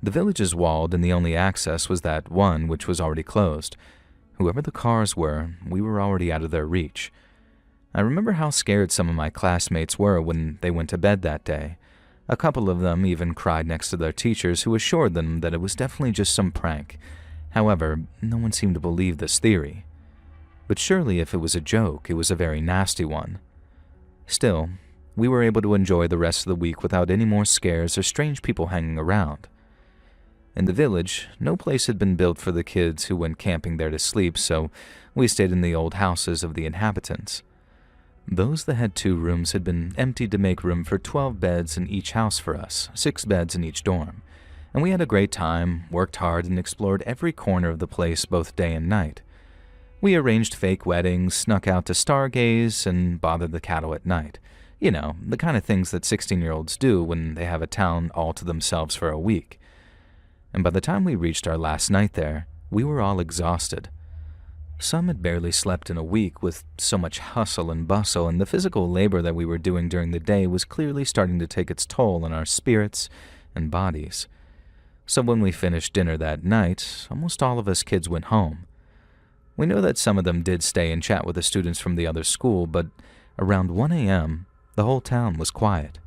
The village is walled, and the only access was that one which was already closed. Whoever the cars were, we were already out of their reach. I remember how scared some of my classmates were when they went to bed that day. A couple of them even cried next to their teachers, who assured them that it was definitely just some prank. However, no one seemed to believe this theory. But surely if it was a joke, it was a very nasty one. Still, we were able to enjoy the rest of the week without any more scares or strange people hanging around. In the village, no place had been built for the kids who went camping there to sleep, so we stayed in the old houses of the inhabitants. Those that had 2 rooms had been emptied to make room for 12 beds in each house for us, 6 beds in each dorm. And we had a great time, worked hard, and explored every corner of the place both day and night. We arranged fake weddings, snuck out to stargaze, and bothered the cattle at night. You know, the kind of things that 16-year-olds do when they have a town all to themselves for a week. And by the time we reached our last night there, we were all exhausted. Some had barely slept in a week with so much hustle and bustle, and the physical labor that we were doing during the day was clearly starting to take its toll on our spirits and bodies. So when we finished dinner that night, almost all of us kids went home. We know that some of them did stay and chat with the students from the other school, but around 1 a.m., the whole town was quiet.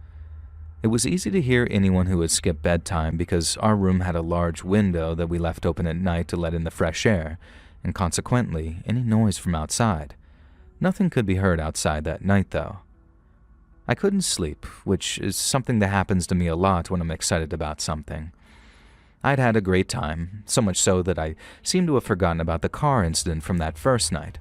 It was easy to hear anyone who had skipped bedtime because our room had a large window that we left open at night to let in the fresh air, and consequently, any noise from outside. Nothing could be heard outside that night, though. I couldn't sleep, which is something that happens to me a lot when I'm excited about something. I'd had a great time, so much so that I seemed to have forgotten about the car incident from that first night.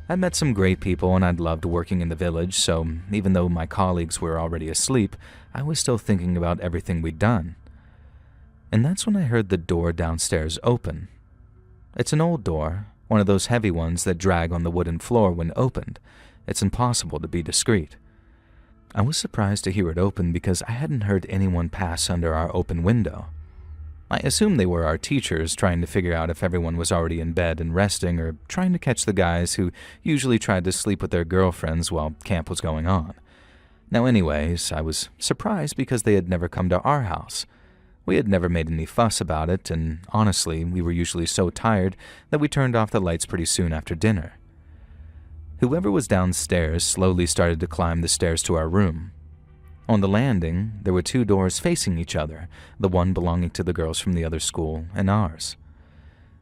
I'd met some great people and I'd loved working in the village, so even though my colleagues were already asleep, I was still thinking about everything we'd done. And that's when I heard the door downstairs open. It's an old door, one of those heavy ones that drag on the wooden floor when opened. It's impossible to be discreet. I was surprised to hear it open because I hadn't heard anyone pass under our open window. I assumed they were our teachers trying to figure out if everyone was already in bed and resting, or trying to catch the guys who usually tried to sleep with their girlfriends while camp was going on. Now anyways, I was surprised because they had never come to our house. We had never made any fuss about it, and honestly, we were usually so tired that we turned off the lights pretty soon after dinner. Whoever was downstairs slowly started to climb the stairs to our room. On the landing, there were 2 doors facing each other, the one belonging to the girls from the other school and ours.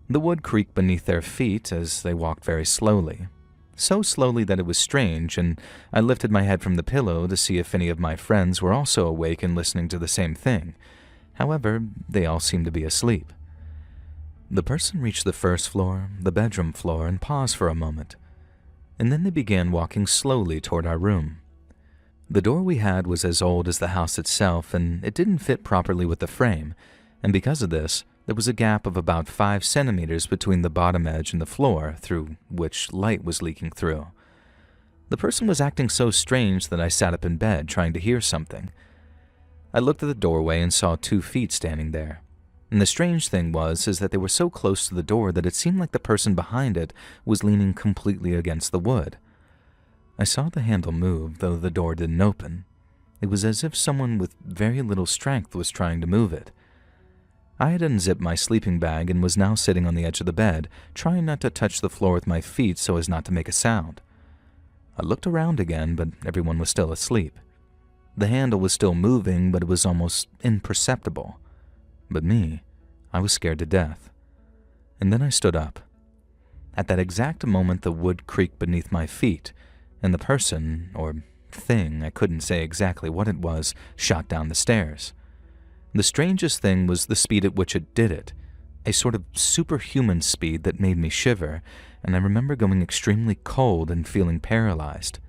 The wood creaked beneath their feet as they walked very slowly. So slowly that it was strange, and I lifted my head from the pillow to see if any of my friends were also awake and listening to the same thing. However, they all seemed to be asleep. The person reached the first floor, the bedroom floor, and paused for a moment. And then they began walking slowly toward our room. The door we had was as old as the house itself, and it didn't fit properly with the frame, and because of this, there was a gap of about 5 centimeters between the bottom edge and the floor, through which light was leaking through. The person was acting so strange that I sat up in bed, trying to hear something. I looked at the doorway and saw 2 feet standing there. And the strange thing is that they were so close to the door that it seemed like the person behind it was leaning completely against the wood. I saw the handle move, though the door didn't open. It was as if someone with very little strength was trying to move it. I had unzipped my sleeping bag and was now sitting on the edge of the bed, trying not to touch the floor with my feet so as not to make a sound. I looked around again, but everyone was still asleep. The handle was still moving, but it was almost imperceptible. But me, I was scared to death. And then I stood up. At that exact moment, the wood creaked beneath my feet, and the person, or thing, I couldn't say exactly what it was, shot down the stairs. The strangest thing was the speed at which it did it, a sort of superhuman speed that made me shiver, and I remember going extremely cold and feeling paralyzed.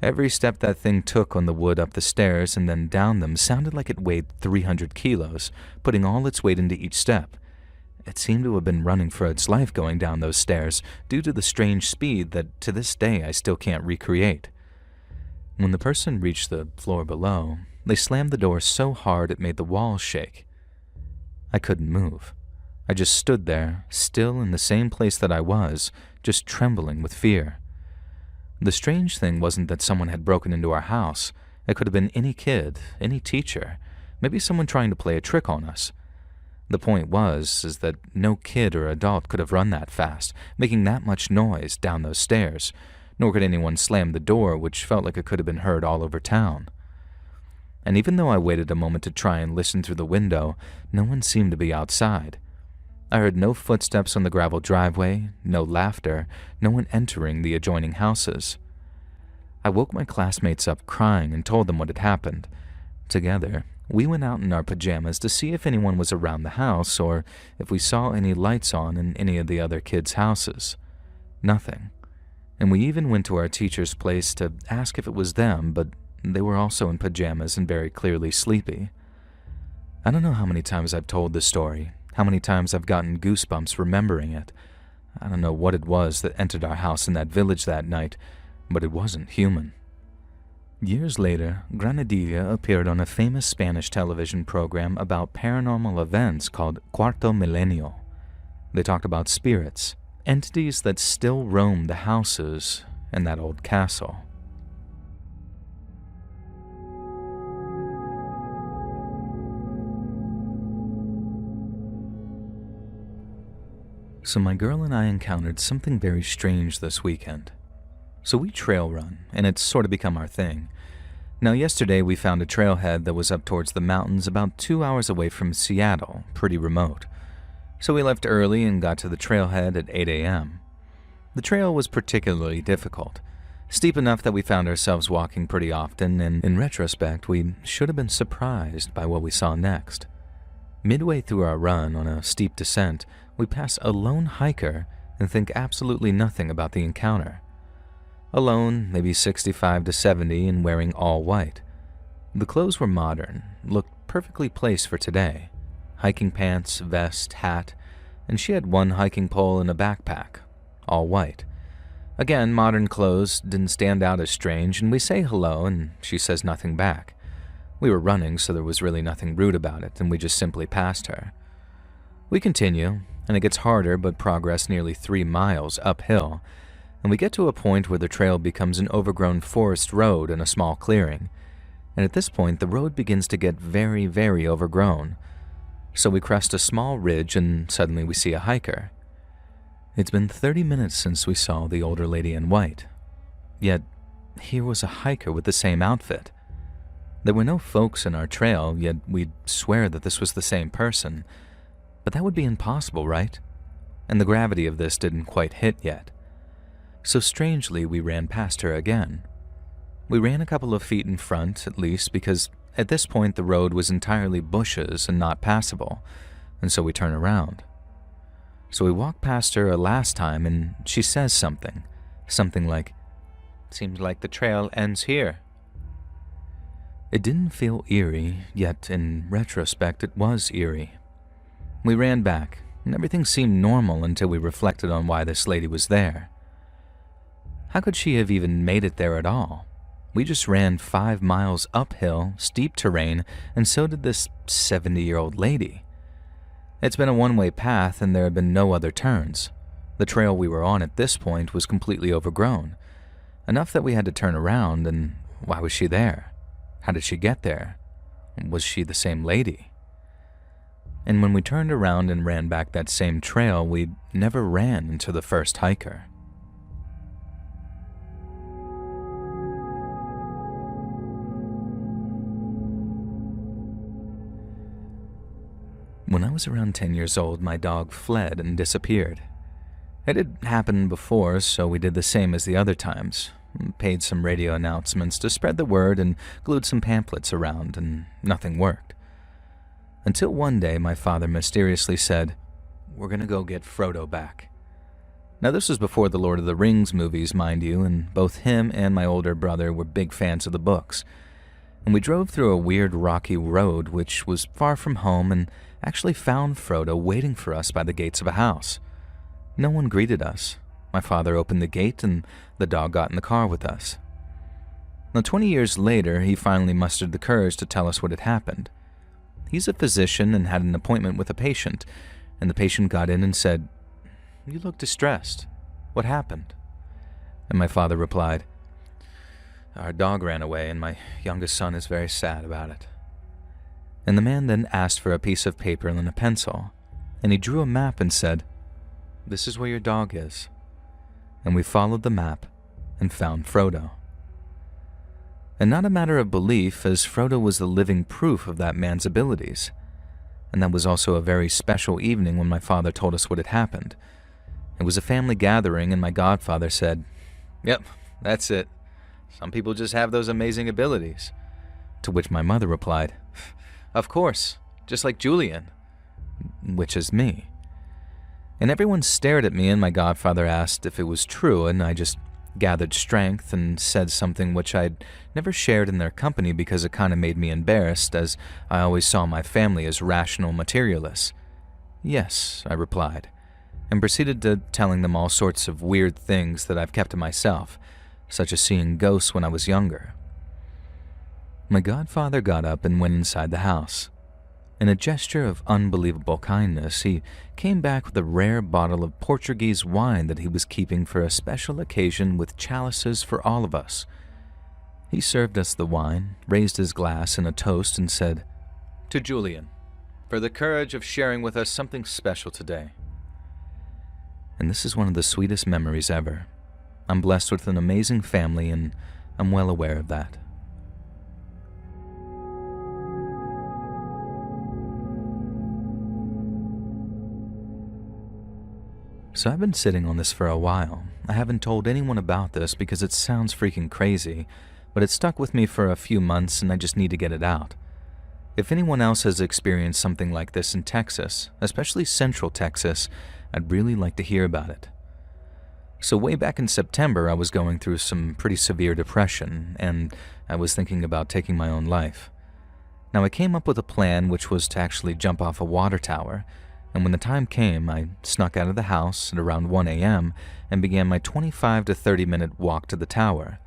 Every step that thing took on the wood up the stairs and then down them sounded like it weighed 300 kilos, putting all its weight into each step. It seemed to have been running for its life going down those stairs due to the strange speed that to this day I still can't recreate. When the person reached the floor below, they slammed the door so hard it made the walls shake. I couldn't move. I just stood there, still in the same place that I was, just trembling with fear. The strange thing wasn't that someone had broken into our house. It could have been any kid, any teacher, maybe someone trying to play a trick on us. The point is that no kid or adult could have run that fast, making that much noise down those stairs, nor could anyone slam the door, which felt like it could have been heard all over town. And even though I waited a moment to try and listen through the window, no one seemed to be outside. I heard no footsteps on the gravel driveway, no laughter, no one entering the adjoining houses. I woke my classmates up crying and told them what had happened. Together, we went out in our pajamas to see if anyone was around the house or if we saw any lights on in any of the other kids' houses. Nothing. And we even went to our teacher's place to ask if it was them, but they were also in pajamas and very clearly sleepy. I don't know how many times I've told this story, how many times I've gotten goosebumps remembering it. I don't know what it was that entered our house in that village that night, but it wasn't human. Years later, Granadilla appeared on a famous Spanish television program about paranormal events called Cuarto Milenio. They talked about spirits, entities that still roam the houses in that old castle. So my girl and I encountered something very strange this weekend. So we trail run, and it's sort of become our thing. Now, yesterday we found a trailhead that was up towards the mountains about 2 hours away from Seattle, pretty remote. So we left early and got to the trailhead at 8 a.m. The trail was particularly difficult, steep enough that we found ourselves walking pretty often, and in retrospect, we should have been surprised by what we saw next. Midway through our run on a steep descent, we pass a lone hiker and think absolutely nothing about the encounter. Alone, maybe 65 to 70, and wearing all white. The clothes were modern, looked perfectly placed for today. Hiking pants, vest, hat, and she had one hiking pole and a backpack, all white. Again, modern clothes didn't stand out as strange, and we say hello, and she says nothing back. We were running, so there was really nothing rude about it, and we just simply passed her. We continue, and it gets harder, but progress nearly 3 miles uphill, and we get to a point where the trail becomes an overgrown forest road in a small clearing, and at this point the road begins to get very, very overgrown. So we crest a small ridge and suddenly we see a hiker. It's been 30 minutes since we saw the older lady in white, yet here was a hiker with the same outfit. There were no folks in our trail, yet we'd swear that this was the same person, but that would be impossible, right? And the gravity of this didn't quite hit yet. So strangely, we ran past her again. We ran a couple of feet in front, at least, because at this point the road was entirely bushes and not passable, and so we turn around. So we walk past her a last time, and she says something like, "Seems like the trail ends here." It didn't feel eerie, yet in retrospect it was eerie. We ran back, and everything seemed normal until we reflected on why this lady was there. How could she have even made it there at all? We just ran 5 miles uphill, steep terrain, and so did this 70-year-old lady. It's been a one-way path and there had been no other turns. The trail we were on at this point was completely overgrown, enough that we had to turn around, and why was she there? How did she get there? Was she the same lady? And when we turned around and ran back that same trail, we never ran into the first hiker. When I was around 10 years old, my dog fled and disappeared. It had happened before, so we did the same as the other times. Paid some radio announcements to spread the word and glued some pamphlets around, and nothing worked. Until one day my father mysteriously said, "We're gonna go get Frodo back." Now this was before the Lord of the Rings movies, mind you, and both him and my older brother were big fans of the books. And we drove through a weird rocky road which was far from home and actually found Frodo waiting for us by the gates of a house. No one greeted us. My father opened the gate and the dog got in the car with us. Now 20 years later, he finally mustered the courage to tell us what had happened. He's a physician and had an appointment with a patient, and the patient got in and said, "You look distressed. What happened?" And my father replied, "Our dog ran away and my youngest son is very sad about it." And the man then asked for a piece of paper and a pencil, and he drew a map and said, "This is where your dog is." And we followed the map and found Frodo. And not a matter of belief, as Frodo was the living proof of that man's abilities. And that was also a very special evening when my father told us what had happened. It was a family gathering and my godfather said, "Yep, that's it. Some people just have those amazing abilities." To which my mother replied, "Of course, just like Julian," which is me. And everyone stared at me and my godfather asked if it was true, and I just gathered strength and said something which I'd never shared in their company because it kind of made me embarrassed, as I always saw my family as rational materialists. "Yes," I replied, and proceeded to telling them all sorts of weird things that I've kept to myself, such as seeing ghosts when I was younger. My godfather got up and went inside the house. In a gesture of unbelievable kindness, he came back with a rare bottle of Portuguese wine that he was keeping for a special occasion with chalices for all of us. He served us the wine, raised his glass in a toast, and said, "To Julian, for the courage of sharing with us something special today." And this is one of the sweetest memories ever. I'm blessed with an amazing family, and I'm well aware of that. So I've been sitting on this for a while. I haven't told anyone about this because it sounds freaking crazy, but it stuck with me for a few months and I just need to get it out. If anyone else has experienced something like this in Texas, especially Central Texas, I'd really like to hear about it. So way back in September, I was going through some pretty severe depression, and I was thinking about taking my own life. Now I came up with a plan which was to actually jump off a water tower, and when the time came, I snuck out of the house at around 1 a.m. and began my 25 to 30-minute walk to the tower.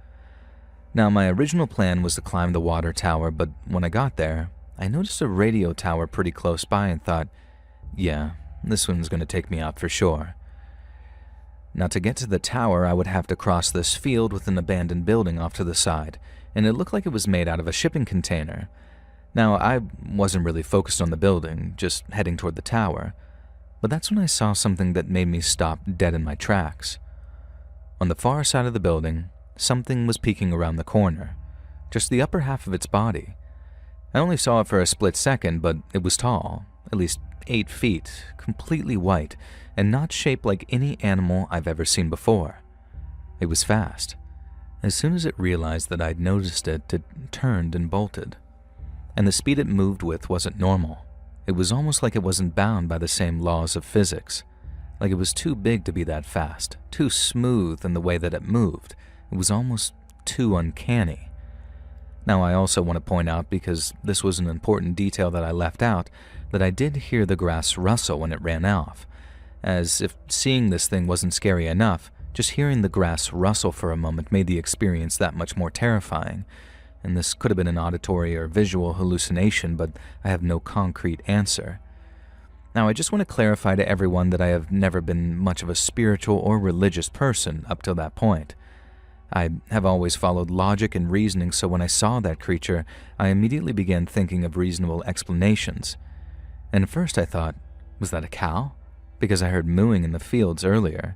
Now my original plan was to climb the water tower, but when I got there, I noticed a radio tower pretty close by and thought, yeah, this one's going to take me out for sure. Now to get to the tower, I would have to cross this field with an abandoned building off to the side, and it looked like it was made out of a shipping container. Now I wasn't really focused on the building, just heading toward the tower, but that's when I saw something that made me stop dead in my tracks. On the far side of the building, something was peeking around the corner, just the upper half of its body. I only saw it for a split second, but it was tall, at least 8 feet, completely white, and not shaped like any animal I've ever seen before. It was fast. As soon as it realized that I'd noticed it, it turned and bolted. And the speed it moved with wasn't normal. It was almost like it wasn't bound by the same laws of physics. Like it was too big to be that fast, too smooth in the way that it moved. It was almost too uncanny. Now I also want to point out, because this was an important detail that I left out, that I did hear the grass rustle when it ran off. As if seeing this thing wasn't scary enough, just hearing the grass rustle for a moment made the experience that much more terrifying. And this could have been an auditory or visual hallucination, but I have no concrete answer. Now I just want to clarify to everyone that I have never been much of a spiritual or religious person up till that point. I have always followed logic and reasoning, so when I saw that creature, I immediately began thinking of reasonable explanations. And at first I thought, was that a cow? Because I heard mooing in the fields earlier,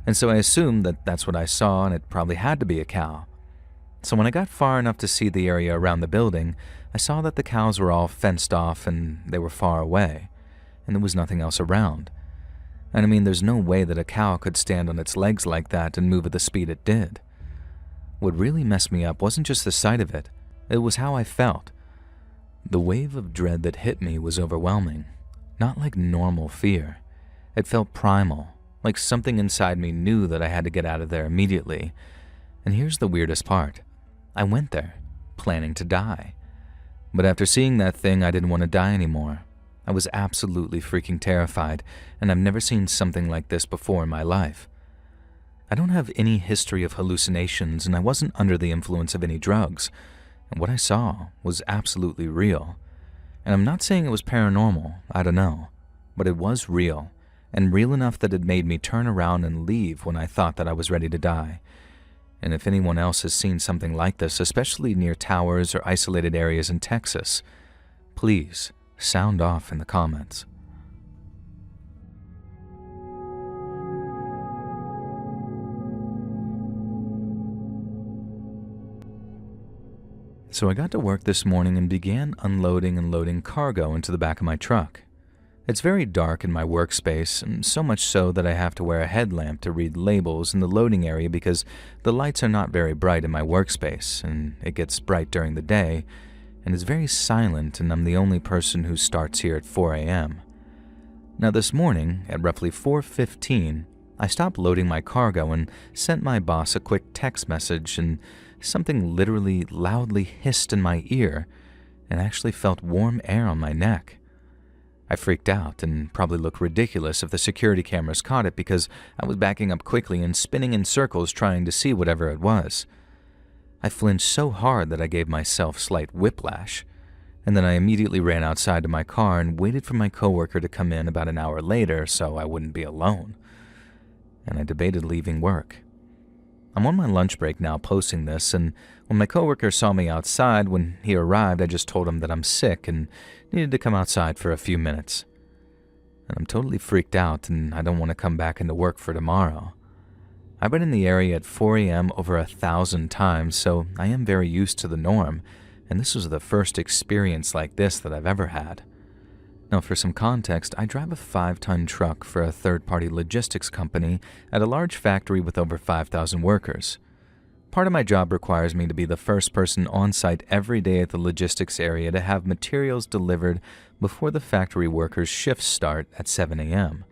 and so I assumed that that's what I saw and it probably had to be a cow. So when I got far enough to see the area around the building, I saw that the cows were all fenced off and they were far away, and there was nothing else around. And I mean, there's no way that a cow could stand on its legs like that and move at the speed it did. What really messed me up wasn't just the sight of it, it was how I felt. The wave of dread that hit me was overwhelming, not like normal fear. It felt primal, like something inside me knew that I had to get out of there immediately. And here's the weirdest part. I went there, planning to die. But after seeing that thing, I didn't want to die anymore. I was absolutely freaking terrified, and I've never seen something like this before in my life. I don't have any history of hallucinations, and I wasn't under the influence of any drugs. And what I saw was absolutely real. And I'm not saying it was paranormal, I don't know. But it was real, and real enough that it made me turn around and leave when I thought that I was ready to die. And if anyone else has seen something like this, especially near towers or isolated areas in Texas, please sound off in the comments. So I got to work this morning and began unloading and loading cargo into the back of my truck. It's very dark in my workspace, and so much so that I have to wear a headlamp to read labels in the loading area because the lights are not very bright in my workspace, and it gets bright during the day, and it's very silent, and I'm the only person who starts here at 4 a.m. Now this morning, at roughly 4:15, I stopped loading my cargo and sent my boss a quick text message, and something literally loudly hissed in my ear, and I actually felt warm air on my neck. I freaked out and probably looked ridiculous if the security cameras caught it because I was backing up quickly and spinning in circles trying to see whatever it was. I flinched so hard that I gave myself slight whiplash, and then I immediately ran outside to my car and waited for my coworker to come in about an hour later so I wouldn't be alone. And I debated leaving work. I'm on my lunch break now posting this, and when my coworker saw me outside when he arrived, I just told him that I'm sick and needed to come outside for a few minutes. And I'm totally freaked out and I don't want to come back into work for tomorrow. I've been in the area at 4 a.m. over 1,000 times, so I am very used to the norm, and this was the first experience like this that I've ever had. Now, for some context, I drive a 5-ton truck for a third-party logistics company at a large factory with over 5,000 workers. Part of my job requires me to be the first person on site every day at the logistics area to have materials delivered before the factory workers' shifts start at 7 a.m.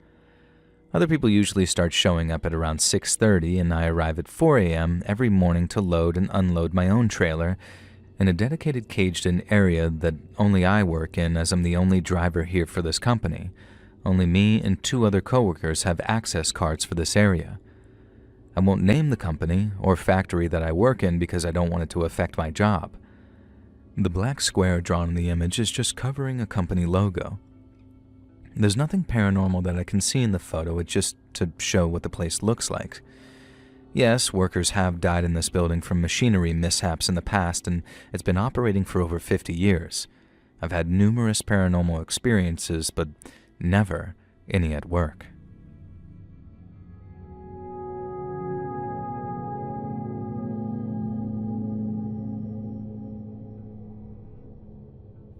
Other people usually start showing up at around 6:30, and I arrive at 4 a.m. every morning to load and unload my own trailer in a dedicated caged-in area that only I work in, as I'm the only driver here for this company. Only me and 2 other coworkers have access cards for this area. I won't name the company or factory that I work in because I don't want it to affect my job. The black square drawn in the image is just covering a company logo. There's nothing paranormal that I can see in the photo, it's just to show what the place looks like. Yes, workers have died in this building from machinery mishaps in the past, and it's been operating for over 50 years. I've had numerous paranormal experiences, but never any at work.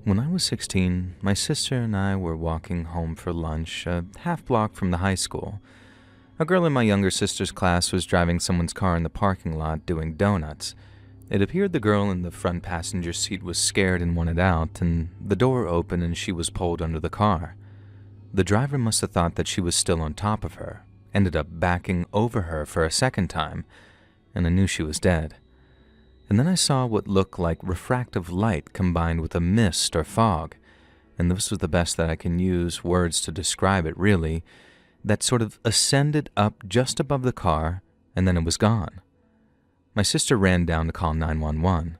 When I was 16, my sister and I were walking home for lunch a half block from the high school. A girl in my younger sister's class was driving someone's car in the parking lot doing donuts. It appeared the girl in the front passenger seat was scared and wanted out, and the door opened and she was pulled under the car. The driver must have thought that she was still on top of her, ended up backing over her for a second time, and I knew she was dead. And then I saw what looked like refractive light combined with a mist or fog, and this was the best that I can use words to describe it really, that sort of ascended up just above the car, and then it was gone. My sister ran down to call 911.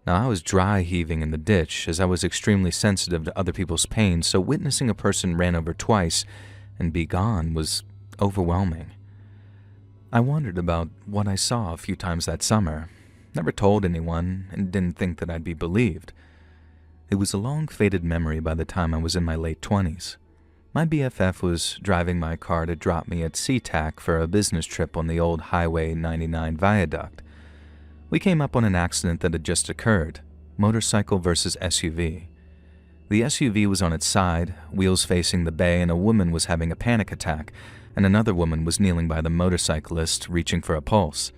Now I was dry heaving in the ditch as I was extremely sensitive to other people's pain, so witnessing a person ran over twice and be gone was overwhelming. I wondered about what I saw a few times that summer. Never told anyone and didn't think that I'd be believed. It was a long faded memory by the time I was in my late 20s. My BFF was driving my car to drop me at SeaTac for a business trip on the old Highway 99 viaduct. We came up on an accident that had just occurred, motorcycle versus SUV. The SUV was on its side, wheels facing the bay, and a woman was having a panic attack, and another woman was kneeling by the motorcyclist reaching for a pulse.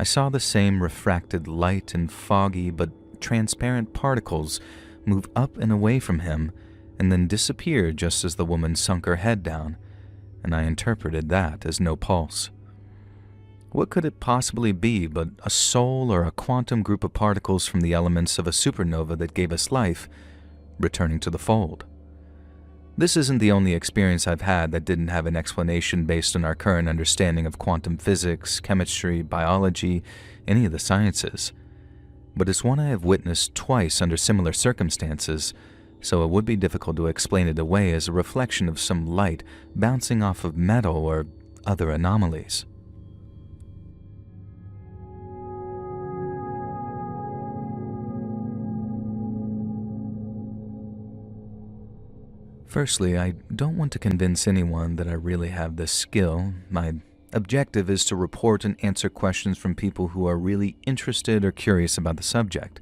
I saw the same refracted light and foggy but transparent particles move up and away from him and then disappear just as the woman sunk her head down, and I interpreted that as no pulse. What could it possibly be but a soul or a quantum group of particles from the elements of a supernova that gave us life, returning to the fold? This isn't the only experience I've had that didn't have an explanation based on our current understanding of quantum physics, chemistry, biology, any of the sciences. But it's one I have witnessed twice under similar circumstances, so it would be difficult to explain it away as a reflection of some light bouncing off of metal or other anomalies. Firstly, I don't want to convince anyone that I really have this skill. My objective is to report and answer questions from people who are really interested or curious about the subject.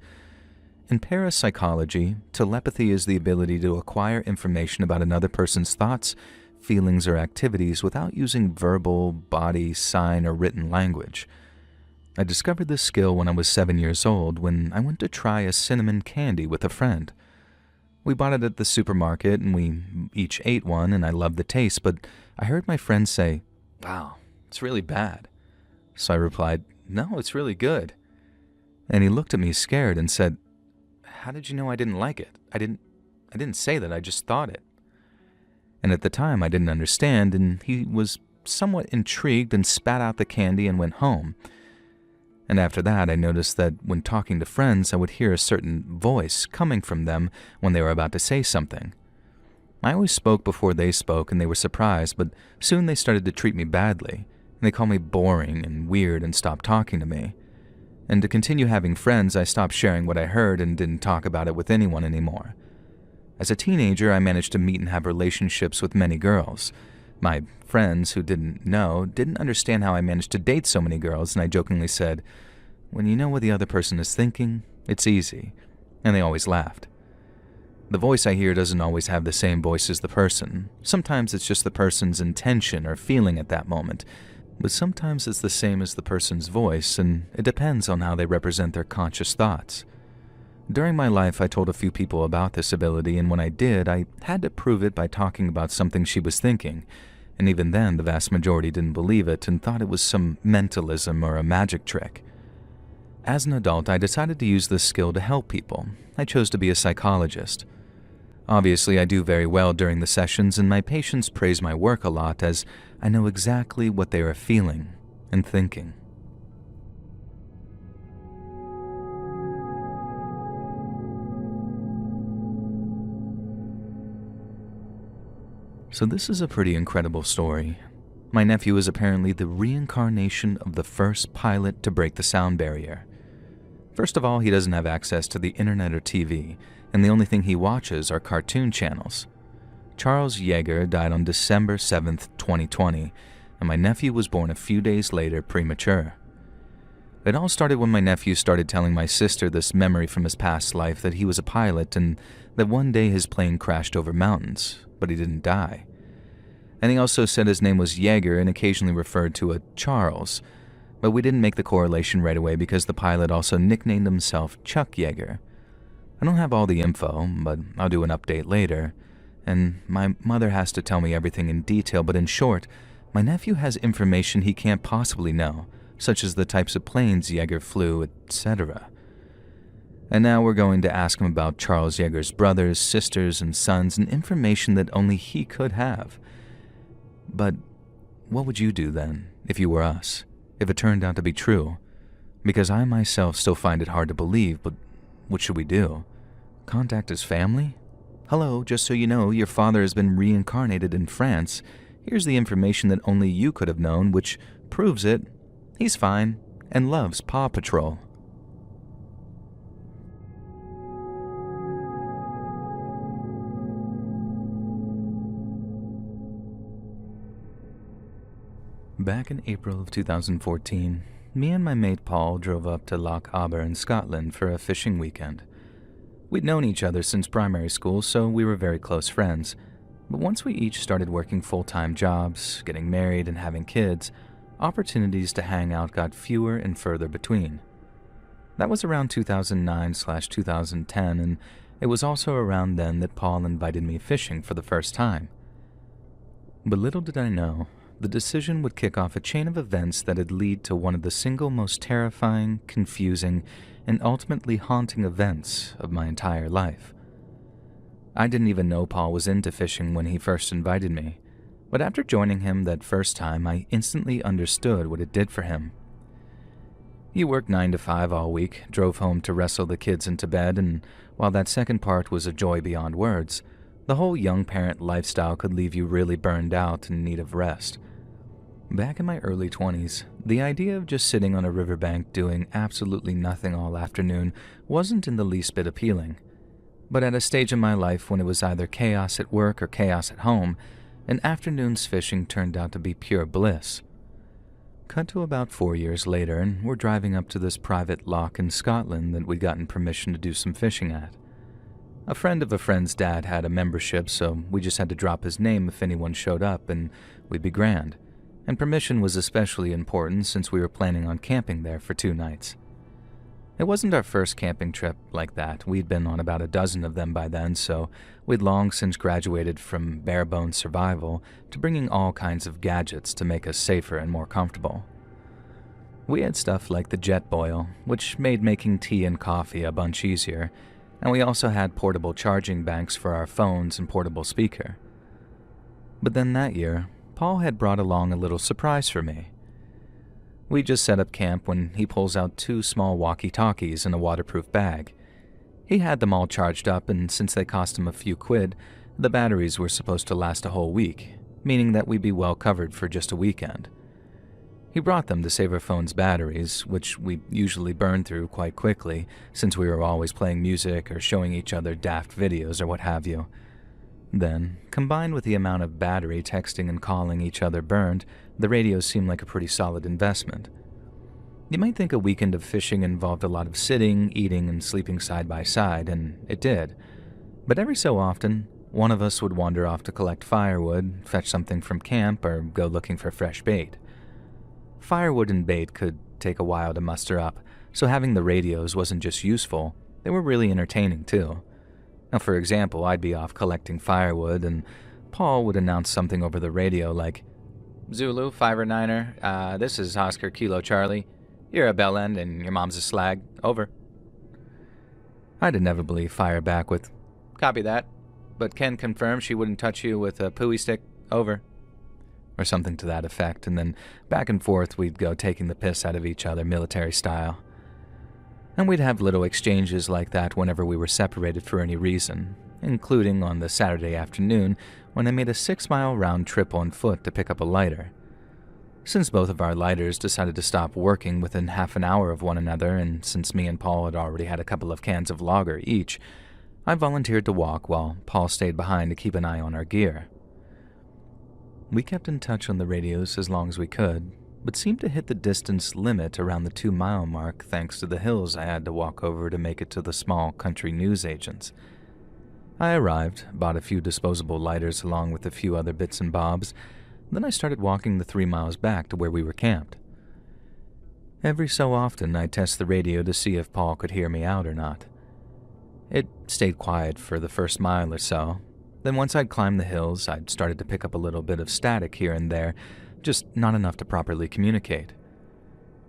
In parapsychology, telepathy is the ability to acquire information about another person's thoughts, feelings, or activities without using verbal, body, sign, or written language. I discovered this skill when I was 7 years old when I went to try a cinnamon candy with a friend. We bought it at the supermarket and we each ate one, and I loved the taste, but I heard my friend say, "Wow, it's really bad." So I replied, "No, it's really good." And he looked at me scared and said, "How did you know I didn't like it? I didn't say that, I just thought it." And at the time I didn't understand, and he was somewhat intrigued and spat out the candy and went home. And after that, I noticed that when talking to friends, I would hear a certain voice coming from them when they were about to say something. I always spoke before they spoke, and they were surprised, but soon they started to treat me badly, and they called me boring and weird and stopped talking to me. And to continue having friends, I stopped sharing what I heard and didn't talk about it with anyone anymore. As a teenager, I managed to meet and have relationships with many girls. My friends who didn't know didn't understand how I managed to date so many girls, and I jokingly said, "When you know what the other person is thinking, it's easy," and they always laughed. The voice I hear doesn't always have the same voice as the person. Sometimes it's just the person's intention or feeling at that moment, but sometimes it's the same as the person's voice, and it depends on how they represent their conscious thoughts. During my life, I told a few people about this ability, and when I did, I had to prove it by talking about something she was thinking, and even then, the vast majority didn't believe it and thought it was some mentalism or a magic trick. As an adult, I decided to use this skill to help people. I chose to be a psychologist. Obviously, I do very well during the sessions, and my patients praise my work a lot as I know exactly what they are feeling and thinking. So this is a pretty incredible story. My nephew is apparently the reincarnation of the first pilot to break the sound barrier. First of all, he doesn't have access to the internet or TV, and the only thing he watches are cartoon channels. Charles Yeager died on December 7th, 2020, and my nephew was born a few days later premature. It all started when my nephew started telling my sister this memory from his past life that he was a pilot and that one day his plane crashed over mountains, but he didn't die. And he also said his name was Yeager and occasionally referred to a Charles, but we didn't make the correlation right away because the pilot also nicknamed himself Chuck Yeager. I don't have all the info, but I'll do an update later, and my mother has to tell me everything in detail, but in short, my nephew has information he can't possibly know, such as the types of planes Yeager flew, etc. And now we're going to ask him about Charles Yeager's brothers, sisters, and sons, and information that only he could have. But what would you do then, if you were us, if it turned out to be true? Because I myself still find it hard to believe, but what should we do? Contact his family? Hello, just so you know, your father has been reincarnated in France. Here's the information that only you could have known, which proves it. He's fine and loves Paw Patrol. Back in April of 2014, me and my mate Paul drove up to Loch Aber in Scotland for a fishing weekend. We'd known each other since primary school, so we were very close friends. But once we each started working full-time jobs, getting married, and having kids, opportunities to hang out got fewer and further between. That was around 2009/2010, and it was also around then that Paul invited me fishing for the first time. But little did I know, the decision would kick off a chain of events that'd lead to one of the single most terrifying, confusing, and ultimately haunting events of my entire life. I didn't even know Paul was into fishing when he first invited me, but after joining him that first time, I instantly understood what it did for him. He worked 9 to 5 all week, drove home to wrestle the kids into bed, and while that second part was a joy beyond words, the whole young parent lifestyle could leave you really burned out and in need of rest. Back in my early 20s, the idea of just sitting on a riverbank doing absolutely nothing all afternoon wasn't in the least bit appealing. But at a stage in my life when it was either chaos at work or chaos at home, an afternoon's fishing turned out to be pure bliss. Cut to about 4 years later, and we're driving up to this private loch in Scotland that we'd gotten permission to do some fishing at. A friend of a friend's dad had a membership, so we just had to drop his name if anyone showed up, and we'd be grand. And permission was especially important since we were planning on camping there for 2 nights. It wasn't our first camping trip like that. We'd been on about a dozen of them by then, so we'd long since graduated from bare-bones survival to bringing all kinds of gadgets to make us safer and more comfortable. We had stuff like the jet boil, which made making tea and coffee a bunch easier, and we also had portable charging banks for our phones and portable speaker. But then that year, Paul had brought along a little surprise for me. We just set up camp when he pulls out 2 small walkie-talkies and a waterproof bag. He had them all charged up, and since they cost him a few quid, the batteries were supposed to last a whole week, meaning that we'd be well covered for just a weekend. He brought them to save our phone's batteries, which we usually burn through quite quickly since we were always playing music or showing each other daft videos or what have you. Then, combined with the amount of battery texting and calling each other burned, the radios seemed like a pretty solid investment. You might think a weekend of fishing involved a lot of sitting, eating, and sleeping side by side, and it did. But every so often, one of us would wander off to collect firewood, fetch something from camp, or go looking for fresh bait. Firewood and bait could take a while to muster up, so having the radios wasn't just useful, they were really entertaining too. Now, for example, I'd be off collecting firewood, and Paul would announce something over the radio like, "Zulu, 5 or 9er, this is Oscar Kilo Charlie. You're a bell end and your mom's a slag. Over." I'd inevitably fire back with, "Copy that, but can confirm she wouldn't touch you with a pooey stick. Over." Or something to that effect, and then back and forth we'd go taking the piss out of each other military style. And we'd have little exchanges like that whenever we were separated for any reason, including on the Saturday afternoon when I made a 6-mile round trip on foot to pick up a lighter. Since both of our lighters decided to stop working within half an hour of one another, and since me and Paul had already had a couple of cans of lager each, I volunteered to walk while Paul stayed behind to keep an eye on our gear. We kept in touch on the radios as long as we could, but seemed to hit the distance limit around the 2-mile mark thanks to the hills I had to walk over to make it to the small country news agents. I arrived, bought a few disposable lighters along with a few other bits and bobs, then I started walking the 3 miles back to where we were camped. Every so often I'd test the radio to see if Paul could hear me out or not. It stayed quiet for the first mile or so. Then once I'd climbed the hills, I'd started to pick up a little bit of static here and there, just not enough to properly communicate.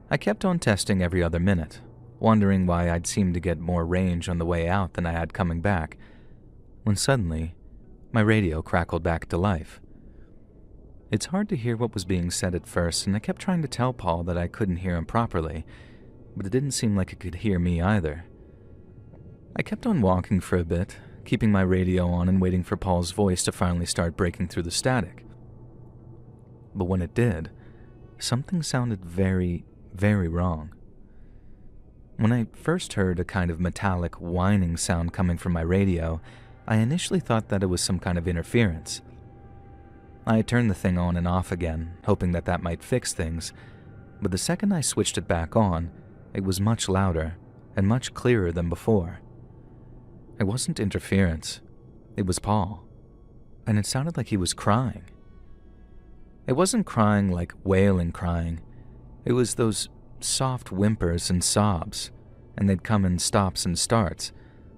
I kept on testing every other minute, wondering why I'd seemed to get more range on the way out than I had coming back, when suddenly, my radio crackled back to life. It's hard to hear what was being said at first, and I kept trying to tell Paul that I couldn't hear him properly, but it didn't seem like it could hear me either. I kept on walking for a bit, keeping my radio on and waiting for Paul's voice to finally start breaking through the static. But when it did, something sounded very, very wrong. When I first heard a kind of metallic whining sound coming from my radio, I initially thought that it was some kind of interference. I turned the thing on and off again, hoping that that might fix things, but the second I switched it back on, it was much louder and much clearer than before. It wasn't interference. It was Paul. And it sounded like he was crying. It wasn't crying like wailing crying. It was those soft whimpers and sobs, and they'd come in stops and starts,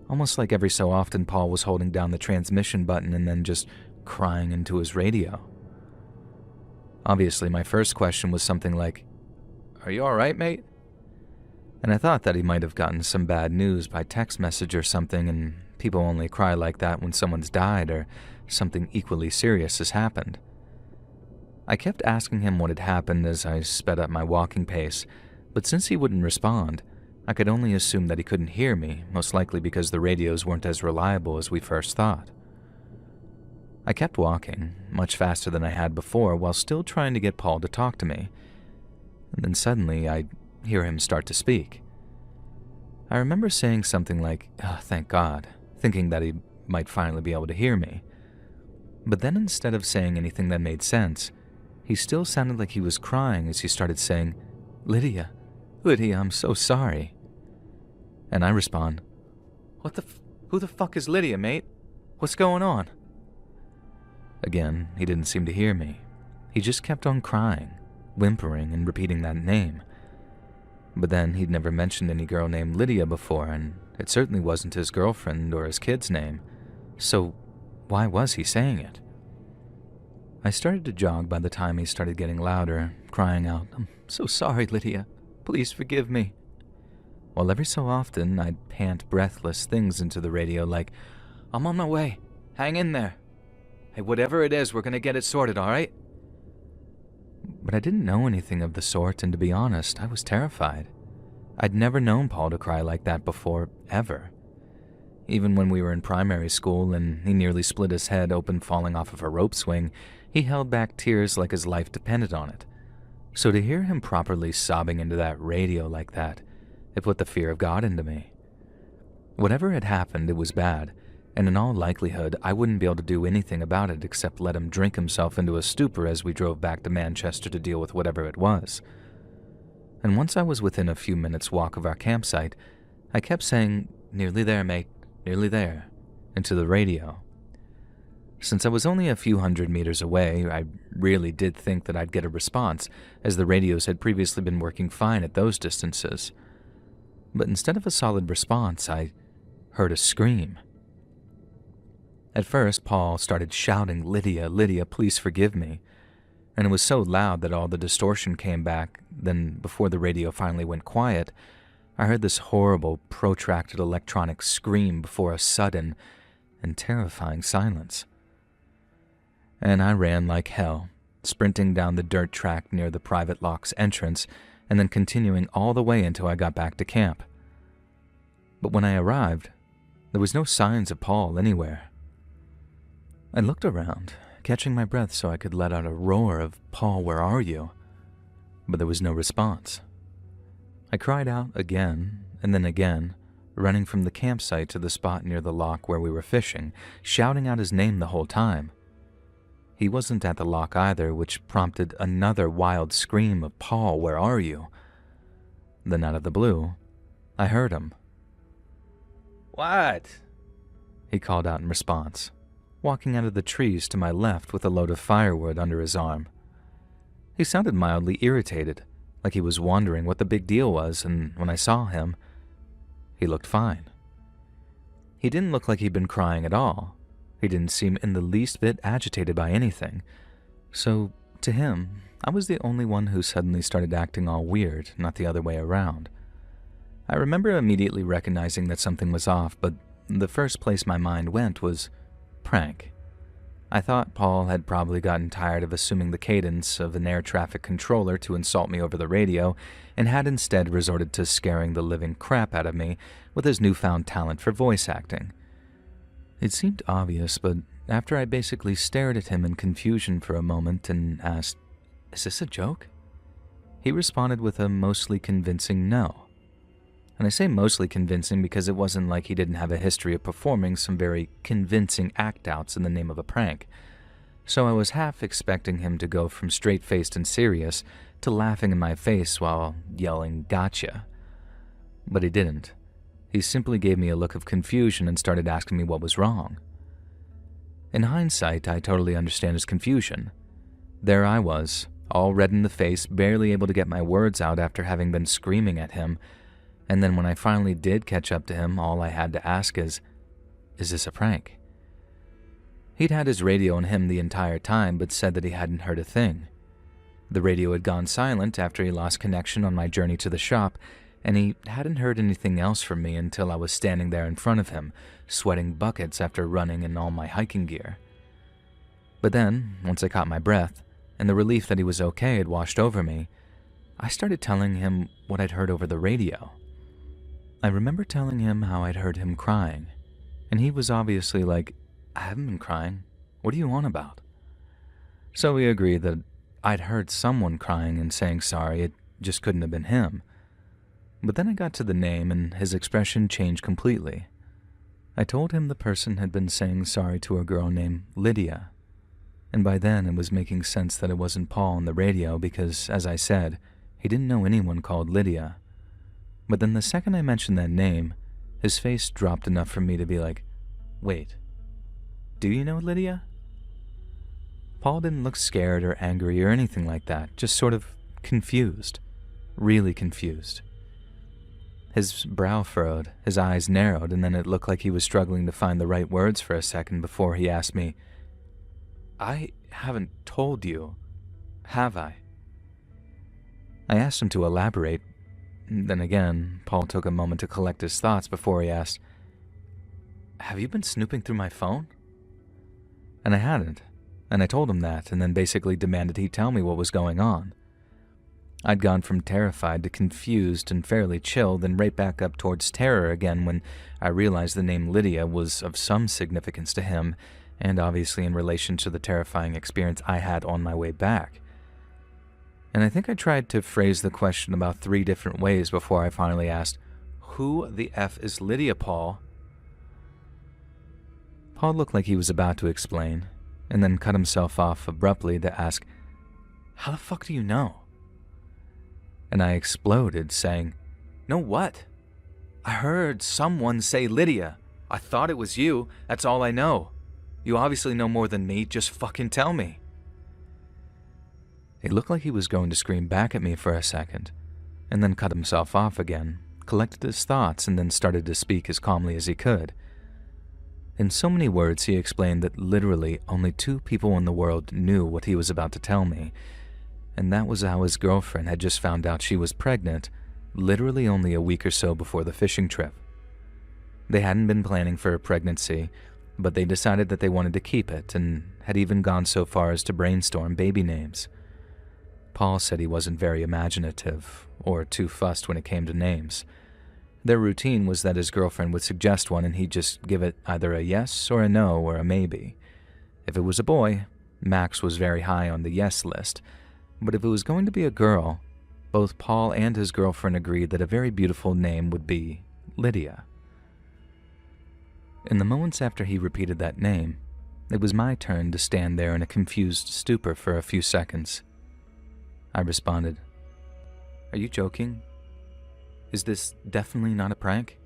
almost like every so often Paul was holding down the transmission button and then just crying into his radio. Obviously, my first question was something like, "Are you all right, mate?" And I thought that he might have gotten some bad news by text message or something, and people only cry like that when someone's died or something equally serious has happened. I kept asking him what had happened as I sped up my walking pace, but since he wouldn't respond, I could only assume that he couldn't hear me, most likely because the radios weren't as reliable as we first thought. I kept walking, much faster than I had before, while still trying to get Paul to talk to me. And then suddenly, I'd hear him start to speak. I remember saying something like, "Oh, thank God," thinking that he might finally be able to hear me. But then instead of saying anything that made sense, he still sounded like he was crying as he started saying, Lydia, I'm so sorry." And I respond, Who the fuck is Lydia, mate? What's going on?" Again, he didn't seem to hear me. He just kept on crying, whimpering and repeating that name. But then he'd never mentioned any girl named Lydia before, and it certainly wasn't his girlfriend or his kid's name. So why was he saying it? I started to jog by the time he started getting louder, crying out, "I'm so sorry, Lydia. Please forgive me." While every so often I'd pant breathless things into the radio like, "I'm on my way. Hang in there. Hey, whatever it is, we're gonna get it sorted, all right?" But I didn't know anything of the sort, and to be honest, I was terrified. I'd never known Paul to cry like that before, ever. Even when we were in primary school and he nearly split his head open falling off of a rope swing, he held back tears like his life depended on it. So to hear him properly sobbing into that radio like that, it put the fear of God into me. Whatever had happened, it was bad, and in all likelihood, I wouldn't be able to do anything about it except let him drink himself into a stupor as we drove back to Manchester to deal with whatever it was. And once I was within a few minutes' walk of our campsite, I kept saying, "Nearly there, mate, nearly there," into the radio. Since I was only a few hundred meters away, I really did think that I'd get a response, as the radios had previously been working fine at those distances. But instead of a solid response, I heard a scream. At first, Paul started shouting, "Lydia, Lydia, please forgive me." And it was so loud that all the distortion came back. Then, before the radio finally went quiet, I heard this horrible, protracted electronic scream before a sudden and terrifying silence. And I ran like hell, sprinting down the dirt track near the private lock's entrance, and then continuing all the way until I got back to camp. But when I arrived, there was no signs of Paul anywhere. I looked around, catching my breath so I could let out a roar of, "Paul, where are you?" But there was no response. I cried out again, and then again, running from the campsite to the spot near the lock where we were fishing, shouting out his name the whole time. He wasn't at the lock either, which prompted another wild scream of, "Paul, where are you?" Then out of the blue, I heard him. "What?" he called out in response, walking out of the trees to my left with a load of firewood under his arm. He sounded mildly irritated, like he was wondering what the big deal was, and when I saw him, he looked fine. He didn't look like he'd been crying at all. He didn't seem in the least bit agitated by anything. So, to him, I was the only one who suddenly started acting all weird, not the other way around. I remember immediately recognizing that something was off, but the first place my mind went was prank. I thought Paul had probably gotten tired of assuming the cadence of an air traffic controller to insult me over the radio, and had instead resorted to scaring the living crap out of me with his newfound talent for voice acting. It seemed obvious, but after I basically stared at him in confusion for a moment and asked, "Is this a joke?" he responded with a mostly convincing no. And I say mostly convincing because it wasn't like he didn't have a history of performing some very convincing act-outs in the name of a prank. So I was half expecting him to go from straight-faced and serious to laughing in my face while yelling, "Gotcha." But he didn't. He simply gave me a look of confusion and started asking me what was wrong. In hindsight, I totally understand his confusion. There I was, all red in the face, barely able to get my words out after having been screaming at him, and then when I finally did catch up to him, all I had to ask is this a prank? He'd had his radio on him the entire time, but said that he hadn't heard a thing. The radio had gone silent after he lost connection on my journey to the shop, and he hadn't heard anything else from me until I was standing there in front of him, sweating buckets after running in all my hiking gear. But then, once I caught my breath, and the relief that he was okay had washed over me, I started telling him what I'd heard over the radio. I remember telling him how I'd heard him crying, and he was obviously like, "I haven't been crying. What are you on about?" So we agreed that I'd heard someone crying and saying sorry, it just couldn't have been him. But then I got to the name and his expression changed completely. I told him the person had been saying sorry to a girl named Lydia, and by then it was making sense that it wasn't Paul on the radio because, as I said, he didn't know anyone called Lydia. But then the second I mentioned that name, his face dropped enough for me to be like, "Wait, do you know Lydia?" Paul didn't look scared or angry or anything like that, just sort of confused, really confused. His brow furrowed, his eyes narrowed, and then it looked like he was struggling to find the right words for a second before he asked me, "I haven't told you, have I?" I asked him to elaborate. Then again, Paul took a moment to collect his thoughts before he asked, "Have you been snooping through my phone?" And I hadn't, and I told him that, and then basically demanded he tell me what was going on. I'd gone from terrified to confused and fairly chill, then right back up towards terror again when I realized the name Lydia was of some significance to him, and obviously in relation to the terrifying experience I had on my way back. And I think I tried to phrase the question about 3 different ways before I finally asked, "Who the F is Lydia, Paul?" Paul looked like he was about to explain, and then cut himself off abruptly to ask, "How the fuck do you know?" And I exploded, saying, "Know what? I heard someone say Lydia. I thought it was you. That's all I know. You obviously know more than me. Just fucking tell me." He looked like he was going to scream back at me for a second, and then cut himself off again, collected his thoughts, and then started to speak as calmly as he could. In so many words, he explained that literally only 2 people in the world knew what he was about to tell me, and that was how his girlfriend had just found out she was pregnant, literally only a week or so before the fishing trip. They hadn't been planning for a pregnancy, but they decided that they wanted to keep it and had even gone so far as to brainstorm baby names. Paul said he wasn't very imaginative or too fussed when it came to names. Their routine was that his girlfriend would suggest one and he'd just give it either a yes or a no or a maybe. If it was a boy, Max was very high on the yes list, but if it was going to be a girl, both Paul and his girlfriend agreed that a very beautiful name would be Lydia. In the moments after he repeated that name, it was my turn to stand there in a confused stupor for a few seconds. I responded, "Are you joking? Is this definitely not a prank?"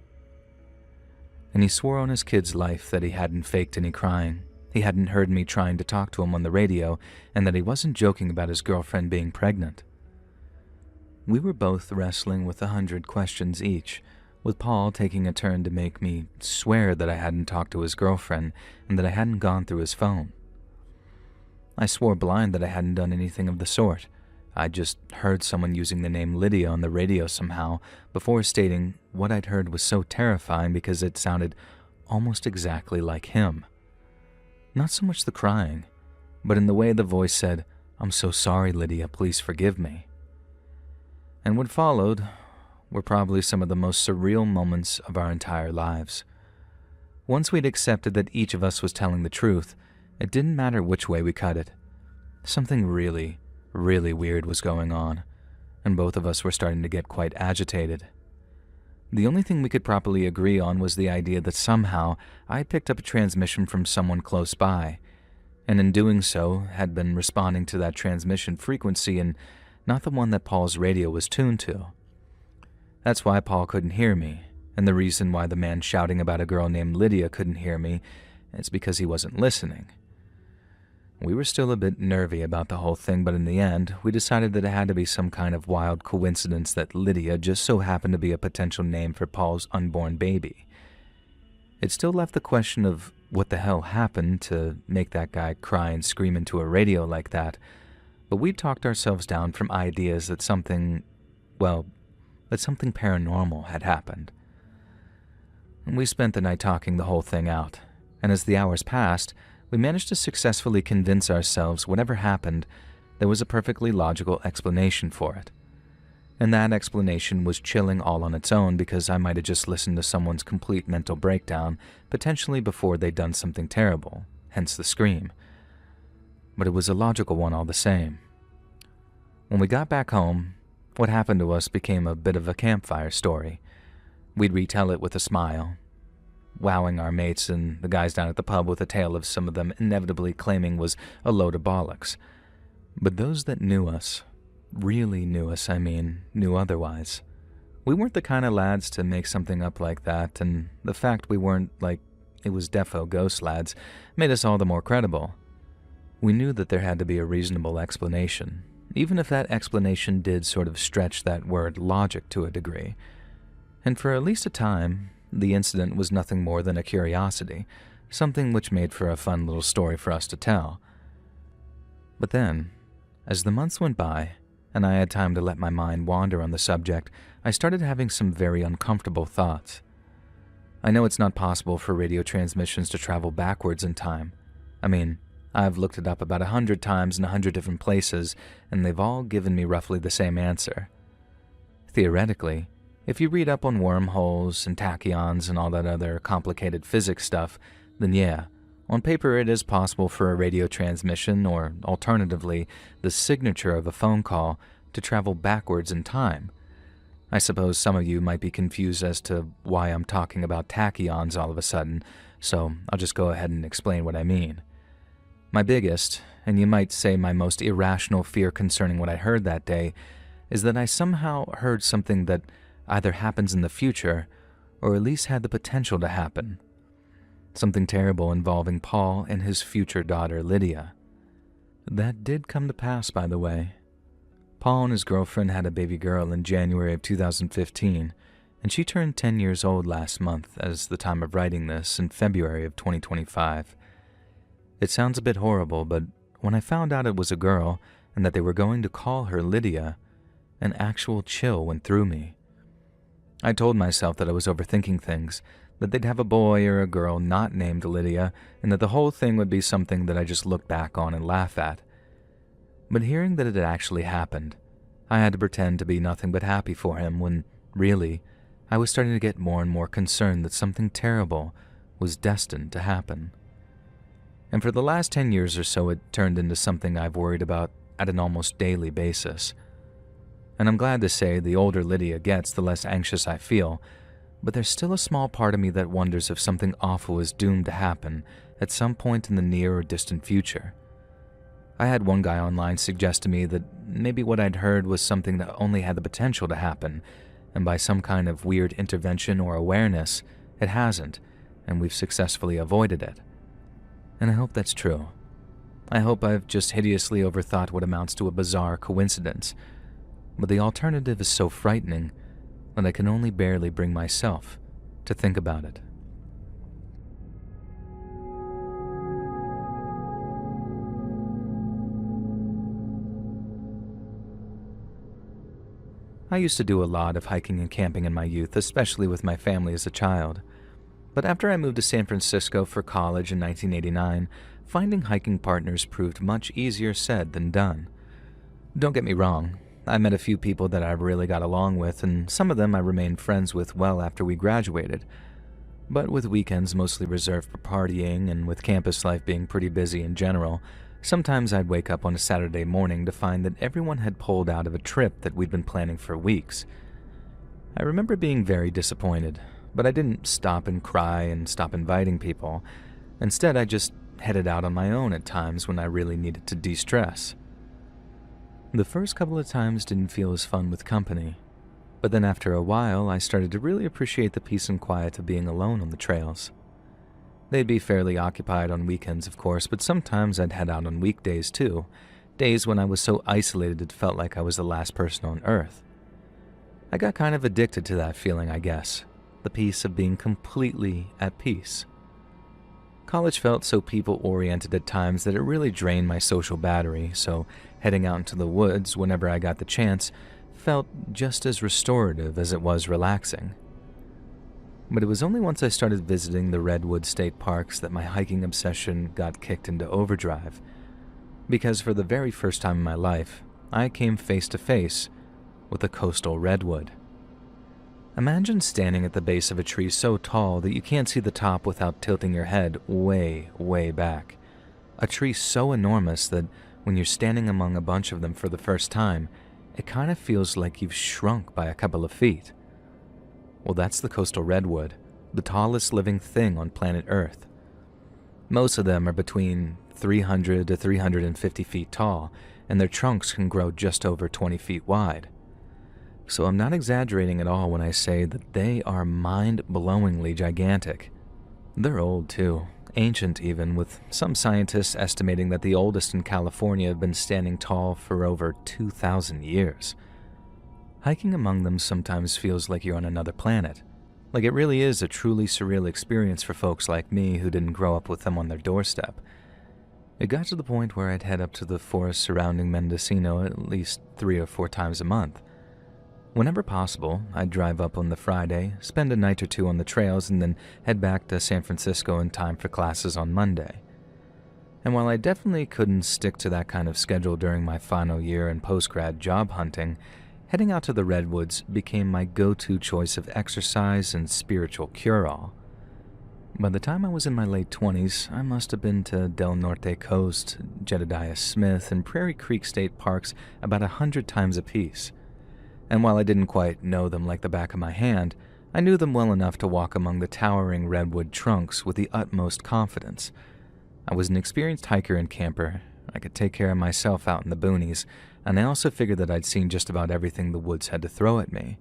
And he swore on his kid's life that he hadn't faked any crying, he hadn't heard me trying to talk to him on the radio, and that he wasn't joking about his girlfriend being pregnant. We were both wrestling with 100 questions each, with Paul taking a turn to make me swear that I hadn't talked to his girlfriend and that I hadn't gone through his phone. I swore blind that I hadn't done anything of the sort. I just heard someone using the name Lydia on the radio somehow, before stating what I'd heard was so terrifying because it sounded almost exactly like him. Not so much the crying, but in the way the voice said, "I'm so sorry, Lydia, please forgive me." And what followed were probably some of the most surreal moments of our entire lives. Once we'd accepted that each of us was telling the truth, it didn't matter which way we cut it. Something really weird was going on, and both of us were starting to get quite agitated. The only thing we could properly agree on was the idea that somehow I had picked up a transmission from someone close by, and in doing so had been responding to that transmission frequency and not the one that Paul's radio was tuned to. That's why Paul couldn't hear me, and the reason why the man shouting about a girl named Lydia couldn't hear me is because he wasn't listening. We were still a bit nervy about the whole thing, but in the end, we decided that it had to be some kind of wild coincidence that Lydia just so happened to be a potential name for Paul's unborn baby. It still left the question of what the hell happened to make that guy cry and scream into a radio like that, but we talked ourselves down from ideas that something paranormal had happened. We spent the night talking the whole thing out, and as the hours passed, we managed to successfully convince ourselves whatever happened, there was a perfectly logical explanation for it. And that explanation was chilling all on its own because I might have just listened to someone's complete mental breakdown, potentially before they'd done something terrible, hence the scream. But it was a logical one all the same. When we got back home, what happened to us became a bit of a campfire story. We'd retell it with a smile, wowing our mates and the guys down at the pub with a tale of some of them inevitably claiming was a load of bollocks. But those that knew us, really knew us, knew otherwise. We weren't the kind of lads to make something up like that, and the fact we weren't like it was defo ghost lads made us all the more credible. We knew that there had to be a reasonable explanation, even if that explanation did sort of stretch that word logic to a degree. And for at least a time, the incident was nothing more than a curiosity, something which made for a fun little story for us to tell. But then, as the months went by, and I had time to let my mind wander on the subject, I started having some very uncomfortable thoughts. I know it's not possible for radio transmissions to travel backwards in time. I've looked it up about 100 times in 100 different places, and they've all given me roughly the same answer. Theoretically, if you read up on wormholes and tachyons and all that other complicated physics stuff, then yeah, on paper it is possible for a radio transmission, or alternatively, the signature of a phone call, to travel backwards in time. I suppose some of you might be confused as to why I'm talking about tachyons all of a sudden, so I'll just go ahead and explain what I mean. My biggest, and you might say my most irrational fear concerning what I heard that day, is that I somehow heard something that either happens in the future, or at least had the potential to happen. something terrible involving Paul and his future daughter, Lydia. That did come to pass, by the way. Paul and his girlfriend had a baby girl in January of 2015, and she turned 10 years old last month as the time of writing this in February of 2025. It sounds a bit horrible, but when I found out it was a girl and that they were going to call her Lydia, an actual chill went through me. I told myself that I was overthinking things, that they'd have a boy or a girl not named Lydia, and that the whole thing would be something that I just look back on and laugh at. But hearing that it had actually happened, I had to pretend to be nothing but happy for him when, really, I was starting to get more and more concerned that something terrible was destined to happen. And for the last 10 years or so, it turned into something I've worried about at an almost daily basis. And I'm glad to say the older Lydia gets, the less anxious I feel, but there's still a small part of me that wonders if something awful is doomed to happen at some point in the near or distant future. I had one guy online suggest to me that maybe what I'd heard was something that only had the potential to happen, and by some kind of weird intervention or awareness, it hasn't, and we've successfully avoided it. And I hope that's true. I hope I've just hideously overthought what amounts to a bizarre coincidence, but the alternative is so frightening that I can only barely bring myself to think about it. I used to do a lot of hiking and camping in my youth, especially with my family as a child. But after I moved to San Francisco for college in 1989, finding hiking partners proved much easier said than done. Don't get me wrong, I met a few people that I really got along with, and some of them I remained friends with well after we graduated. But with weekends mostly reserved for partying, and with campus life being pretty busy in general, sometimes I'd wake up on a Saturday morning to find that everyone had pulled out of a trip that we'd been planning for weeks. I remember being very disappointed, but I didn't stop and cry and stop inviting people. Instead, I just headed out on my own at times when I really needed to de-stress. The first couple of times didn't feel as fun with company, but then after a while, I started to really appreciate the peace and quiet of being alone on the trails. They'd be fairly occupied on weekends, of course, but sometimes I'd head out on weekdays too, days when I was so isolated it felt like I was the last person on Earth. I got kind of addicted to that feeling, I guess, the peace of being completely at peace. College felt so people-oriented at times that it really drained my social battery, so heading out into the woods whenever I got the chance felt just as restorative as it was relaxing. But it was only once I started visiting the Redwood State Parks that my hiking obsession got kicked into overdrive, because for the very first time in my life, I came face to face with a coastal redwood. Imagine standing at the base of a tree so tall that you can't see the top without tilting your head way, way back. A tree so enormous that when you're standing among a bunch of them for the first time, it kind of feels like you've shrunk by a couple of feet. Well, that's the coastal redwood, the tallest living thing on planet Earth. Most of them are between 300 to 350 feet tall, and their trunks can grow just over 20 feet wide. So I'm not exaggerating at all when I say that they are mind-blowingly gigantic. They're old too, ancient even, with some scientists estimating that the oldest in California have been standing tall for over 2,000 years. Hiking among them sometimes feels like you're on another planet, like it really is a truly surreal experience for folks like me who didn't grow up with them on their doorstep. It got to the point where I'd head up to the forest surrounding Mendocino at least 3 or 4 times a month. Whenever possible, I'd drive up on the Friday, spend a night or two on the trails, and then head back to San Francisco in time for classes on Monday. And while I definitely couldn't stick to that kind of schedule during my final year in post-grad job hunting, heading out to the Redwoods became my go-to choice of exercise and spiritual cure-all. By the time I was in my late 20s, I must have been to Del Norte Coast, Jedediah Smith, and Prairie Creek State Parks about 100 times apiece. And while I didn't quite know them like the back of my hand, I knew them well enough to walk among the towering redwood trunks with the utmost confidence. I was an experienced hiker and camper. I could take care of myself out in the boonies, and I also figured that I'd seen just about everything the woods had to throw at me.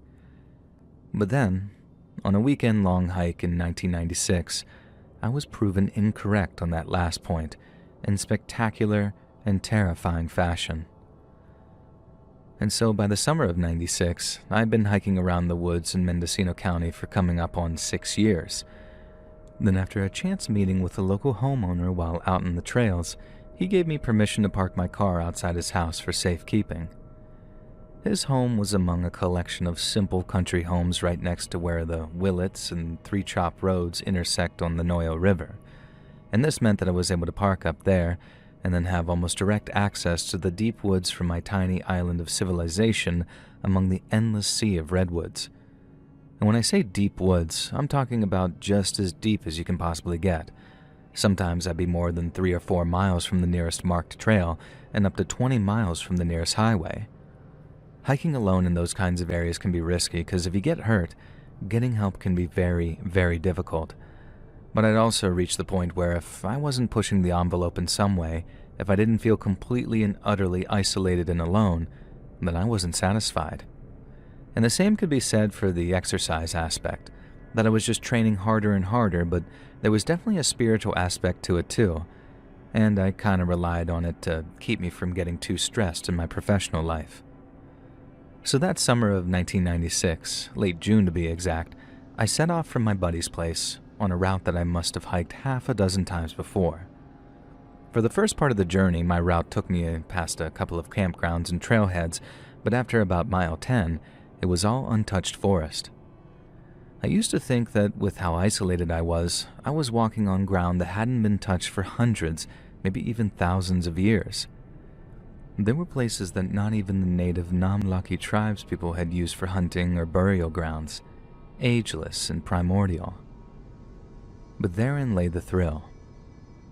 But then, on a weekend-long hike in 1996, I was proven incorrect on that last point in spectacular and terrifying fashion. And so by the summer of '96, I'd been hiking around the woods in Mendocino County for coming up on 6 years. Then after a chance meeting with a local homeowner while out in the trails, he gave me permission to park my car outside his house for safekeeping. His home was among a collection of simple country homes right next to where the Willets and Three Chop roads intersect on the Noyo River, and this meant that I was able to park up there and then have almost direct access to the deep woods from my tiny island of civilization among the endless sea of redwoods. And when I say deep woods, I'm talking about just as deep as you can possibly get. Sometimes I'd be more than 3 or 4 miles from the nearest marked trail and up to 20 miles from the nearest highway. Hiking alone in those kinds of areas can be risky because if you get hurt, getting help can be very, very difficult. But I'd also reached the point where if I wasn't pushing the envelope in some way, if I didn't feel completely and utterly isolated and alone, then I wasn't satisfied. And the same could be said for the exercise aspect, that I was just training harder and harder, but there was definitely a spiritual aspect to it too, and I kind of relied on it to keep me from getting too stressed in my professional life. So that summer of 1996, late June to be exact, I set off from my buddy's place on a route that I must have hiked half a dozen times before. For the first part of the journey, my route took me past a couple of campgrounds and trailheads, but after about mile 10, it was all untouched forest. I used to think that with how isolated I was walking on ground that hadn't been touched for hundreds, maybe even thousands of years. There were places that not even the native Namlaki tribespeople had used for hunting or burial grounds, ageless and primordial. But therein lay the thrill.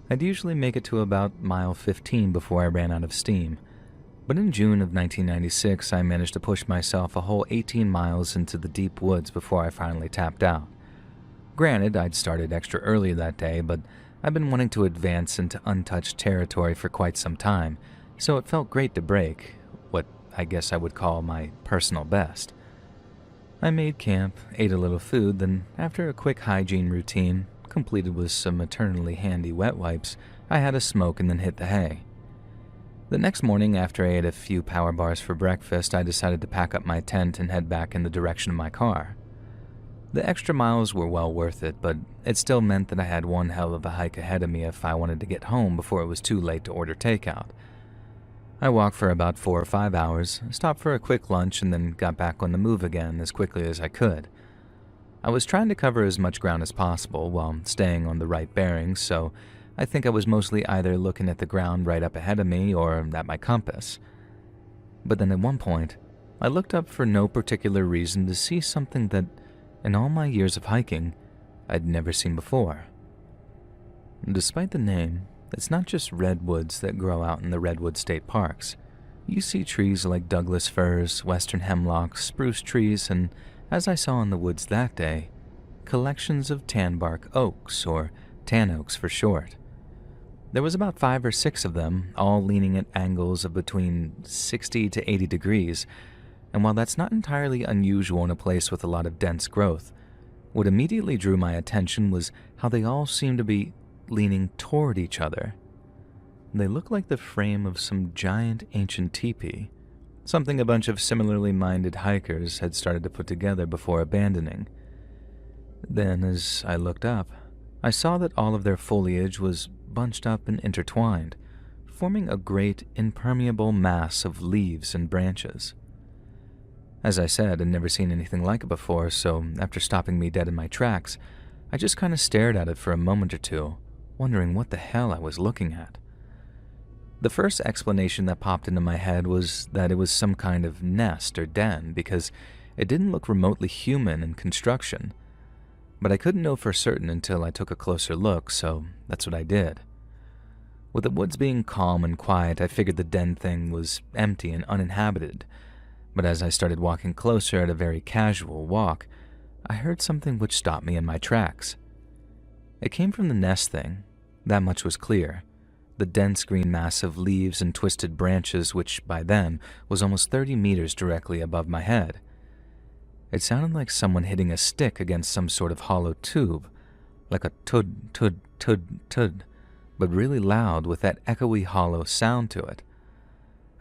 I'd usually make it to about mile 15 before I ran out of steam, but in June of 1996 I managed to push myself a whole 18 miles into the deep woods before I finally tapped out. Granted, I'd started extra early that day, but I'd been wanting to advance into untouched territory for quite some time, so it felt great to break what I guess I would call my personal best. I made camp, ate a little food, then after a quick hygiene routine, completed with some eternally handy wet wipes, I had a smoke and then hit the hay. The next morning, after I ate a few power bars for breakfast, I decided to pack up my tent and head back in the direction of my car. The extra miles were well worth it, but it still meant that I had one hell of a hike ahead of me if I wanted to get home before it was too late to order takeout. I walked for about 4 or 5 hours, stopped for a quick lunch, and then got back on the move again as quickly as I could. I was trying to cover as much ground as possible while staying on the right bearings, so I think I was mostly either looking at the ground right up ahead of me or at my compass. But then at one point, I looked up for no particular reason to see something that, in all my years of hiking, I'd never seen before. Despite the name, it's not just redwoods that grow out in the Redwood State Parks. You see trees like Douglas firs, western hemlocks, spruce trees, and, as I saw in the woods that day, collections of tanbark oaks, or tan oaks for short. There was about 5 or 6 of them, all leaning at angles of between 60 to 80 degrees, and while that's not entirely unusual in a place with a lot of dense growth, what immediately drew my attention was how they all seemed to be leaning toward each other. They looked like the frame of some giant ancient teepee, something a bunch of similarly minded hikers had started to put together before abandoning. Then, as I looked up, I saw that all of their foliage was bunched up and intertwined, forming a great impermeable mass of leaves and branches. As I said, I'd never seen anything like it before, so after stopping me dead in my tracks, I just kind of stared at it for a moment or two, wondering what the hell I was looking at. The first explanation that popped into my head was that it was some kind of nest or den because it didn't look remotely human in construction. But I couldn't know for certain until I took a closer look, so that's what I did. With the woods being calm and quiet, I figured the den thing was empty and uninhabited. But as I started walking closer at a very casual walk, I heard something which stopped me in my tracks. It came from the nest thing, that much was clear. The dense green mass of leaves and twisted branches which, by then, was almost 30 meters directly above my head. It sounded like someone hitting a stick against some sort of hollow tube, like a tud, tud, tud, tud, but really loud with that echoey hollow sound to it.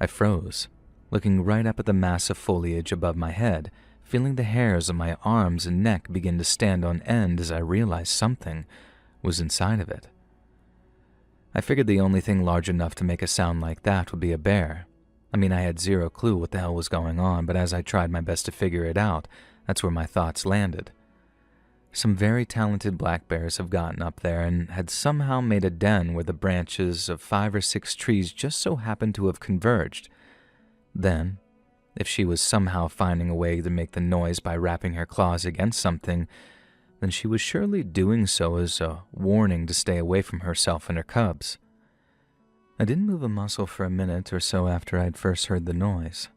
I froze, looking right up at the mass of foliage above my head, feeling the hairs on my arms and neck begin to stand on end as I realized something was inside of it. I figured the only thing large enough to make a sound like that would be a bear. I mean, I had zero clue what the hell was going on, but as I tried my best to figure it out, that's where my thoughts landed. Some very talented black bears have gotten up there and had somehow made a den where the branches of 5 or 6 trees just so happened to have converged. Then, if she was somehow finding a way to make the noise by wrapping her claws against something, then she was surely doing so as a warning to stay away from herself and her cubs. I didn't move a muscle for a minute or so after I'd first heard the noise.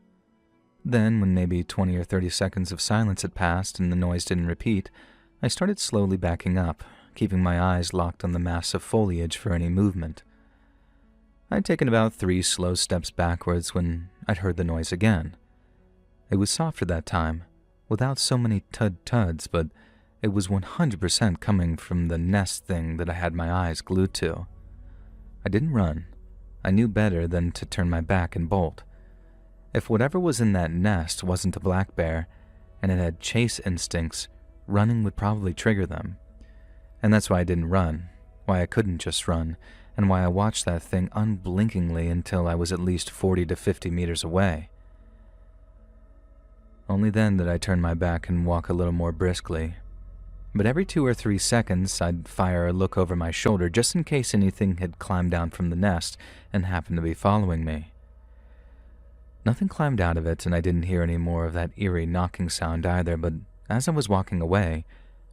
Then, when maybe 20 or 30 seconds of silence had passed and the noise didn't repeat, I started slowly backing up, keeping my eyes locked on the mass of foliage for any movement. I'd taken about 3 slow steps backwards when I'd heard the noise again. It was softer that time, without so many tud-tuds, but it was 100% coming from the nest thing that I had my eyes glued to. I didn't run. I knew better than to turn my back and bolt. If whatever was in that nest wasn't a black bear, and it had chase instincts, running would probably trigger them. And that's why I didn't run, why I couldn't just run, and why I watched that thing unblinkingly until I was at least 40 to 50 meters away. Only then did I turn my back and walk a little more briskly. But every 2 or 3 seconds, I'd fire a look over my shoulder just in case anything had climbed down from the nest and happened to be following me. Nothing climbed out of it, and I didn't hear any more of that eerie knocking sound either, but as I was walking away,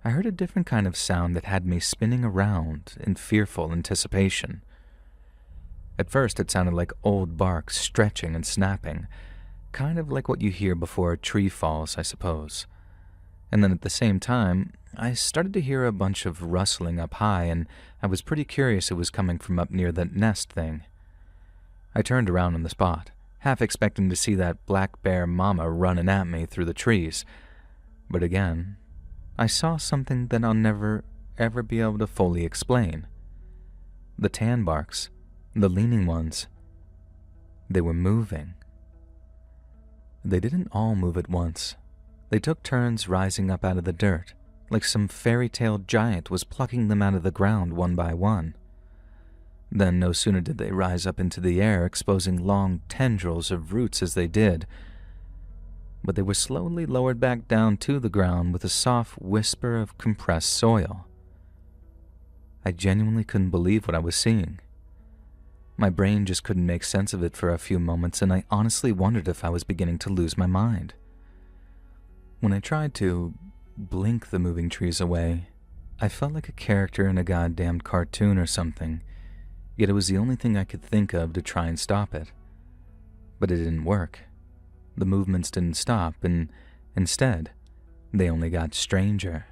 I heard a different kind of sound that had me spinning around in fearful anticipation. At first, it sounded like old bark stretching and snapping, kind of like what you hear before a tree falls, I suppose. And then at the same time, I started to hear a bunch of rustling up high, and I was pretty curious it was coming from up near that nest thing. I turned around on the spot, half expecting to see that black bear mama running at me through the trees. But again, I saw something that I'll never, ever be able to fully explain. The tan barks, the leaning ones, they were moving. They didn't all move at once. They took turns rising up out of the dirt, like some fairy tale giant was plucking them out of the ground one by one. Then no sooner did they rise up into the air, exposing long tendrils of roots as they did, but they were slowly lowered back down to the ground with a soft whisper of compressed soil. I genuinely couldn't believe what I was seeing. My brain just couldn't make sense of it for a few moments, and I honestly wondered if I was beginning to lose my mind. When I tried to blink the moving trees away, I felt like a character in a goddamned cartoon or something, yet it was the only thing I could think of to try and stop it. But it didn't work. The movements didn't stop, and instead, they only got stranger.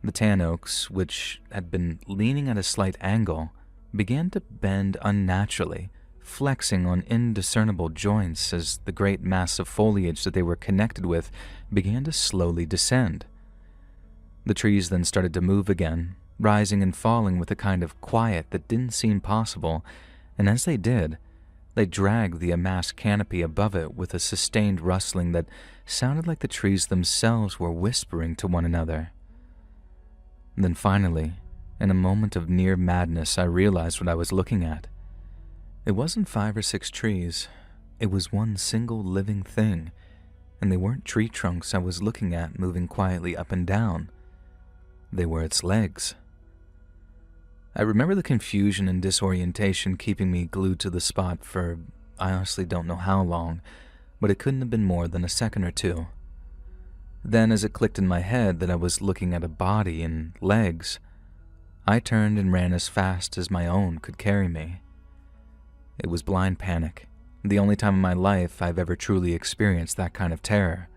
The tan oaks, which had been leaning at a slight angle, began to bend unnaturally, flexing on indiscernible joints as the great mass of foliage that they were connected with began to slowly descend. The trees then started to move again, rising and falling with a kind of quiet that didn't seem possible, and as they did, they dragged the amassed canopy above it with a sustained rustling that sounded like the trees themselves were whispering to one another. Then finally, in a moment of near madness, I realized what I was looking at. It wasn't 5 or 6 trees. It was one single living thing, and they weren't tree trunks I was looking at moving quietly up and down. They were its legs. I remember the confusion and disorientation keeping me glued to the spot for I honestly don't know how long, but it couldn't have been more than a second or two. Then, as it clicked in my head that I was looking at a body and legs, I turned and ran as fast as my own could carry me. It was blind panic, the only time in my life I've ever truly experienced that kind of terror.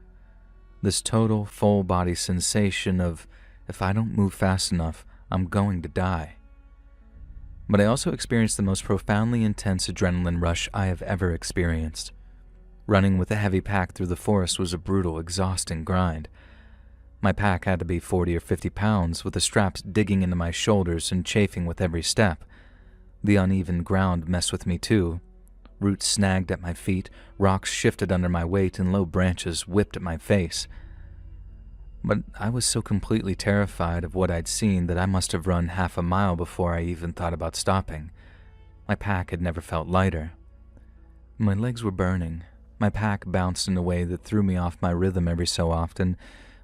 This total, full-body sensation of, if I don't move fast enough, I'm going to die. But I also experienced the most profoundly intense adrenaline rush I have ever experienced. Running with a heavy pack through the forest was a brutal, exhausting grind. My pack had to be 40 or 50 pounds, with the straps digging into my shoulders and chafing with every step. The uneven ground messed with me too. Roots snagged at my feet, rocks shifted under my weight, and low branches whipped at my face. But I was so completely terrified of what I'd seen that I must have run half a mile before I even thought about stopping. My pack had never felt lighter. My legs were burning. My pack bounced in a way that threw me off my rhythm every so often,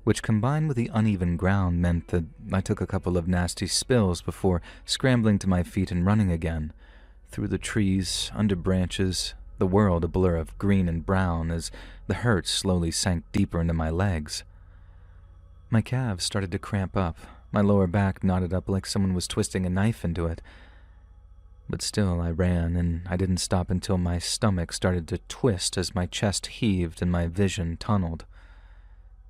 which combined with the uneven ground meant that I took a couple of nasty spills before scrambling to my feet and running again, through the trees, under branches, the world a blur of green and brown as the hurt slowly sank deeper into my legs. My calves started to cramp up, my lower back knotted up like someone was twisting a knife into it. But still I ran, and I didn't stop until my stomach started to twist as my chest heaved and my vision tunneled.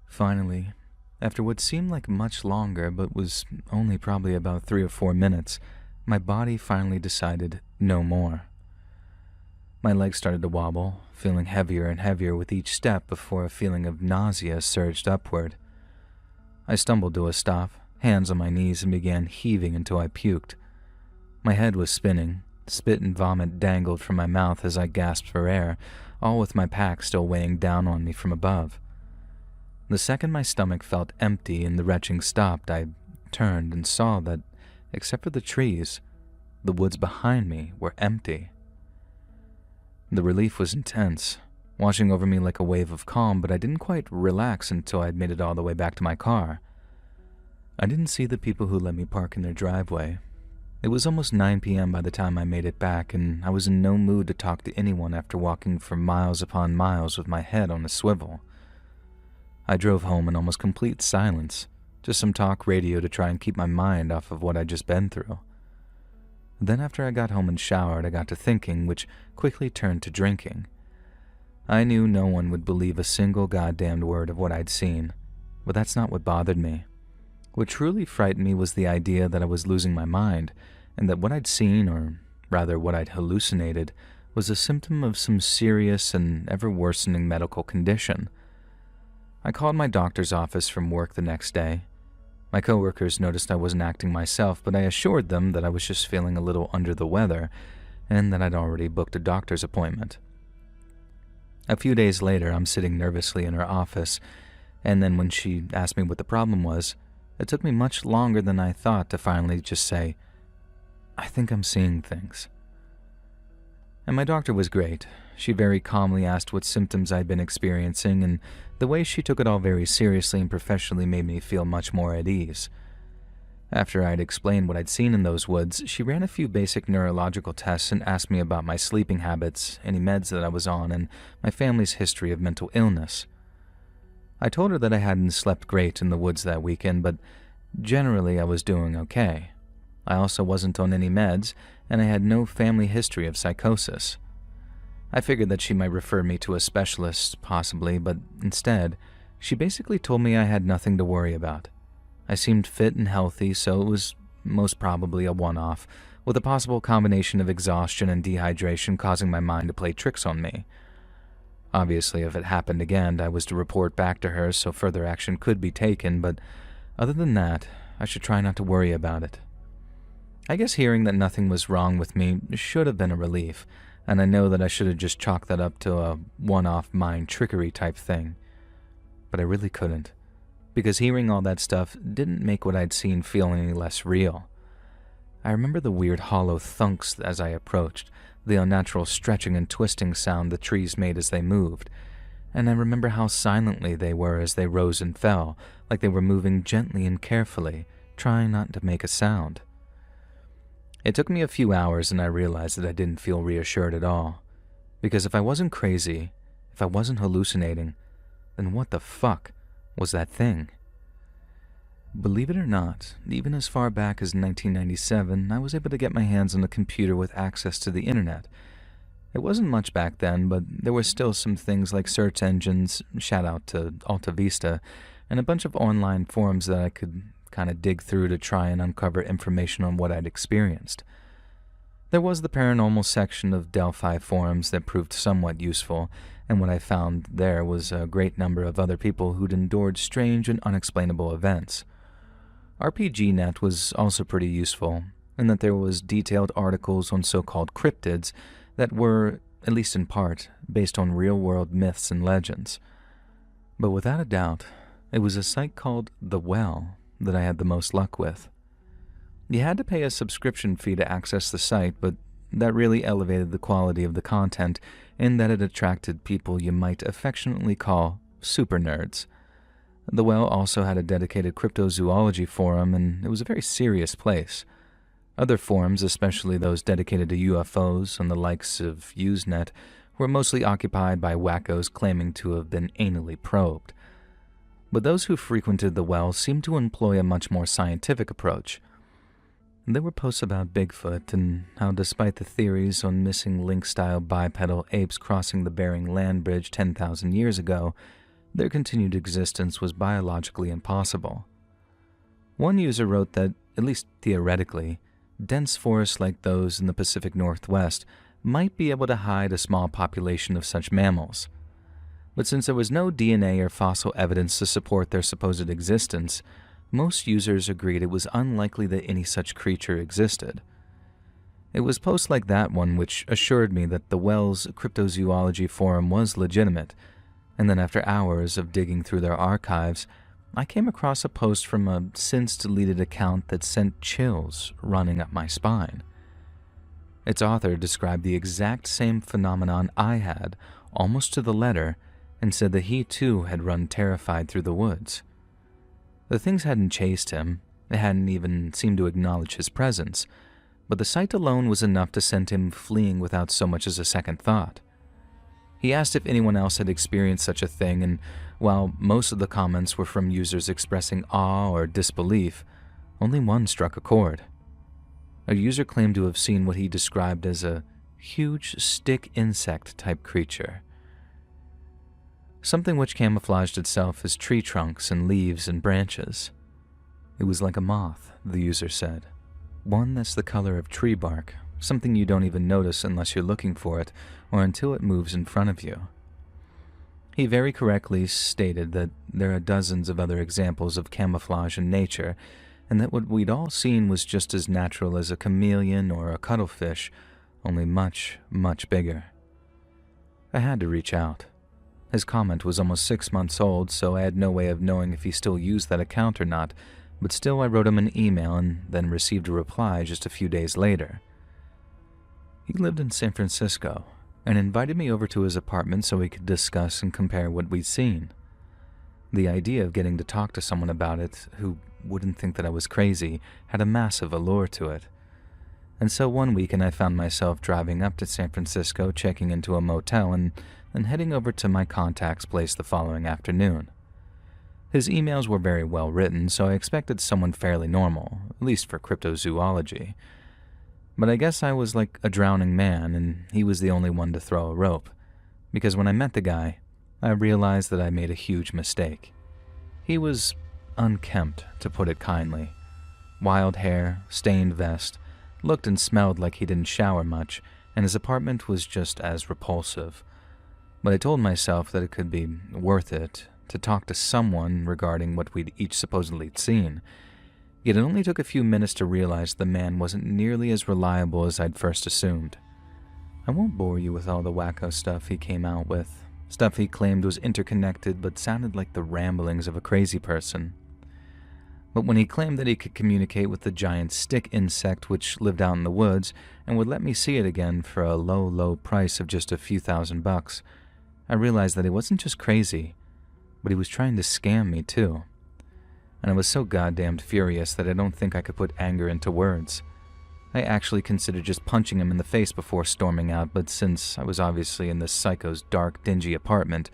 Finally, after what seemed like much longer but was only probably about 3 or 4 minutes, my body finally decided no more. My legs started to wobble, feeling heavier and heavier with each step before a feeling of nausea surged upward. I stumbled to a stop, hands on my knees, and began heaving until I puked. My head was spinning, spit and vomit dangled from my mouth as I gasped for air, all with my pack still weighing down on me from above. The second my stomach felt empty and the retching stopped, I turned and saw that, except for the trees, the woods behind me were empty. The relief was intense, washing over me like a wave of calm, but I didn't quite relax until I'd made it all the way back to my car. I didn't see the people who let me park in their driveway. It was almost 9 p.m. by the time I made it back, and I was in no mood to talk to anyone after walking for miles upon miles with my head on a swivel. I drove home in almost complete silence, just some talk radio to try and keep my mind off of what I'd just been through. Then after I got home and showered, I got to thinking, which quickly turned to drinking. I knew no one would believe a single goddamned word of what I'd seen, but that's not what bothered me. What truly frightened me was the idea that I was losing my mind, and that what I'd seen, or rather what I'd hallucinated, was a symptom of some serious and ever-worsening medical condition. I called my doctor's office from work the next day. My coworkers noticed I wasn't acting myself, but I assured them that I was just feeling a little under the weather, and that I'd already booked a doctor's appointment. A few days later, I'm sitting nervously in her office, and then when she asked me what the problem was, it took me much longer than I thought to finally just say, "I think I'm seeing things." And my doctor was great. She very calmly asked what symptoms I'd been experiencing, and the way she took it all very seriously and professionally made me feel much more at ease. After I'd explained what I'd seen in those woods, she ran a few basic neurological tests and asked me about my sleeping habits, any meds that I was on, and my family's history of mental illness. I told her that I hadn't slept great in the woods that weekend, but generally I was doing okay. I also wasn't on any meds, and I had no family history of psychosis. I figured that she might refer me to a specialist, possibly, but instead, she basically told me I had nothing to worry about. I seemed fit and healthy, so it was most probably a one-off, with a possible combination of exhaustion and dehydration causing my mind to play tricks on me. Obviously, if it happened again, I was to report back to her so further action could be taken, but other than that, I should try not to worry about it. I guess hearing that nothing was wrong with me should have been a relief, and I know that I should have just chalked that up to a one-off mind trickery type thing. But I really couldn't, because hearing all that stuff didn't make what I'd seen feel any less real. I remember the weird hollow thunks as I approached, the unnatural stretching and twisting sound the trees made as they moved, and I remember how silently they were as they rose and fell, like they were moving gently and carefully, trying not to make a sound. It took me a few hours and I realized that I didn't feel reassured at all, because if I wasn't crazy, if I wasn't hallucinating, then what the fuck was that thing? Believe it or not, even as far back as 1997, I was able to get my hands on a computer with access to the internet. It wasn't much back then, but there were still some things like search engines, shout out to Alta Vista, and a bunch of online forums that I could kind of dig through to try and uncover information on what I'd experienced. There was the paranormal section of Delphi forums that proved somewhat useful, and what I found there was a great number of other people who'd endured strange and unexplainable events. RPGNet was also pretty useful, in that there was detailed articles on so-called cryptids that were, at least in part, based on real-world myths and legends. But without a doubt, it was a site called The Well that I had the most luck with. You had to pay a subscription fee to access the site, but that really elevated the quality of the content in that it attracted people you might affectionately call super nerds. The Well also had a dedicated cryptozoology forum, and it was a very serious place. Other forums, especially those dedicated to UFOs and the likes of Usenet, were mostly occupied by wackos claiming to have been anally probed. But those who frequented The Well seemed to employ a much more scientific approach. There were posts about Bigfoot and how, despite the theories on missing lynx-style bipedal apes crossing the Bering Land Bridge 10,000 years ago, their continued existence was biologically impossible. One user wrote that, at least theoretically, dense forests like those in the Pacific Northwest might be able to hide a small population of such mammals. But since there was no DNA or fossil evidence to support their supposed existence, most users agreed it was unlikely that any such creature existed. It was posts like that one which assured me that the Well's cryptozoology forum was legitimate, and then after hours of digging through their archives, I came across a post from a since-deleted account that sent chills running up my spine. Its author described the exact same phenomenon I had, almost to the letter, and said that he too had run terrified through the woods. The things hadn't chased him, they hadn't even seemed to acknowledge his presence, but the sight alone was enough to send him fleeing without so much as a second thought. He asked if anyone else had experienced such a thing, and while most of the comments were from users expressing awe or disbelief, only one struck a chord. A user claimed to have seen what he described as a huge stick insect-type creature. Something which camouflaged itself as tree trunks and leaves and branches. It was like a moth, the user said. One that's the color of tree bark, something you don't even notice unless you're looking for it or until it moves in front of you. He very correctly stated that there are dozens of other examples of camouflage in nature, and that what we'd all seen was just as natural as a chameleon or a cuttlefish, only much, much bigger. I had to reach out. His comment was almost 6 months old, so I had no way of knowing if he still used that account or not, but still I wrote him an email and then received a reply just a few days later. He lived in San Francisco and invited me over to his apartment so we could discuss and compare what we'd seen. The idea of getting to talk to someone about it who wouldn't think that I was crazy had a massive allure to it. And so one weekend I found myself driving up to San Francisco, checking into a motel, and heading over to my contact's place the following afternoon. His emails were very well written, so I expected someone fairly normal, at least for cryptozoology. But I guess I was like a drowning man, and he was the only one to throw a rope, because when I met the guy, I realized that I made a huge mistake. He was unkempt, to put it kindly. Wild hair, stained vest, looked and smelled like he didn't shower much, and his apartment was just as repulsive. But I told myself that it could be worth it to talk to someone regarding what we'd each supposedly seen. Yet it only took a few minutes to realize the man wasn't nearly as reliable as I'd first assumed. I won't bore you with all the wacko stuff he came out with. Stuff he claimed was interconnected but sounded like the ramblings of a crazy person. But when he claimed that he could communicate with the giant stick insect which lived out in the woods and would let me see it again for a low, low price of just a few $1,000s, I realized that he wasn't just crazy, but he was trying to scam me too. And I was so goddamned furious that I don't think I could put anger into words. I actually considered just punching him in the face before storming out, but since I was obviously in this psycho's dark, dingy apartment,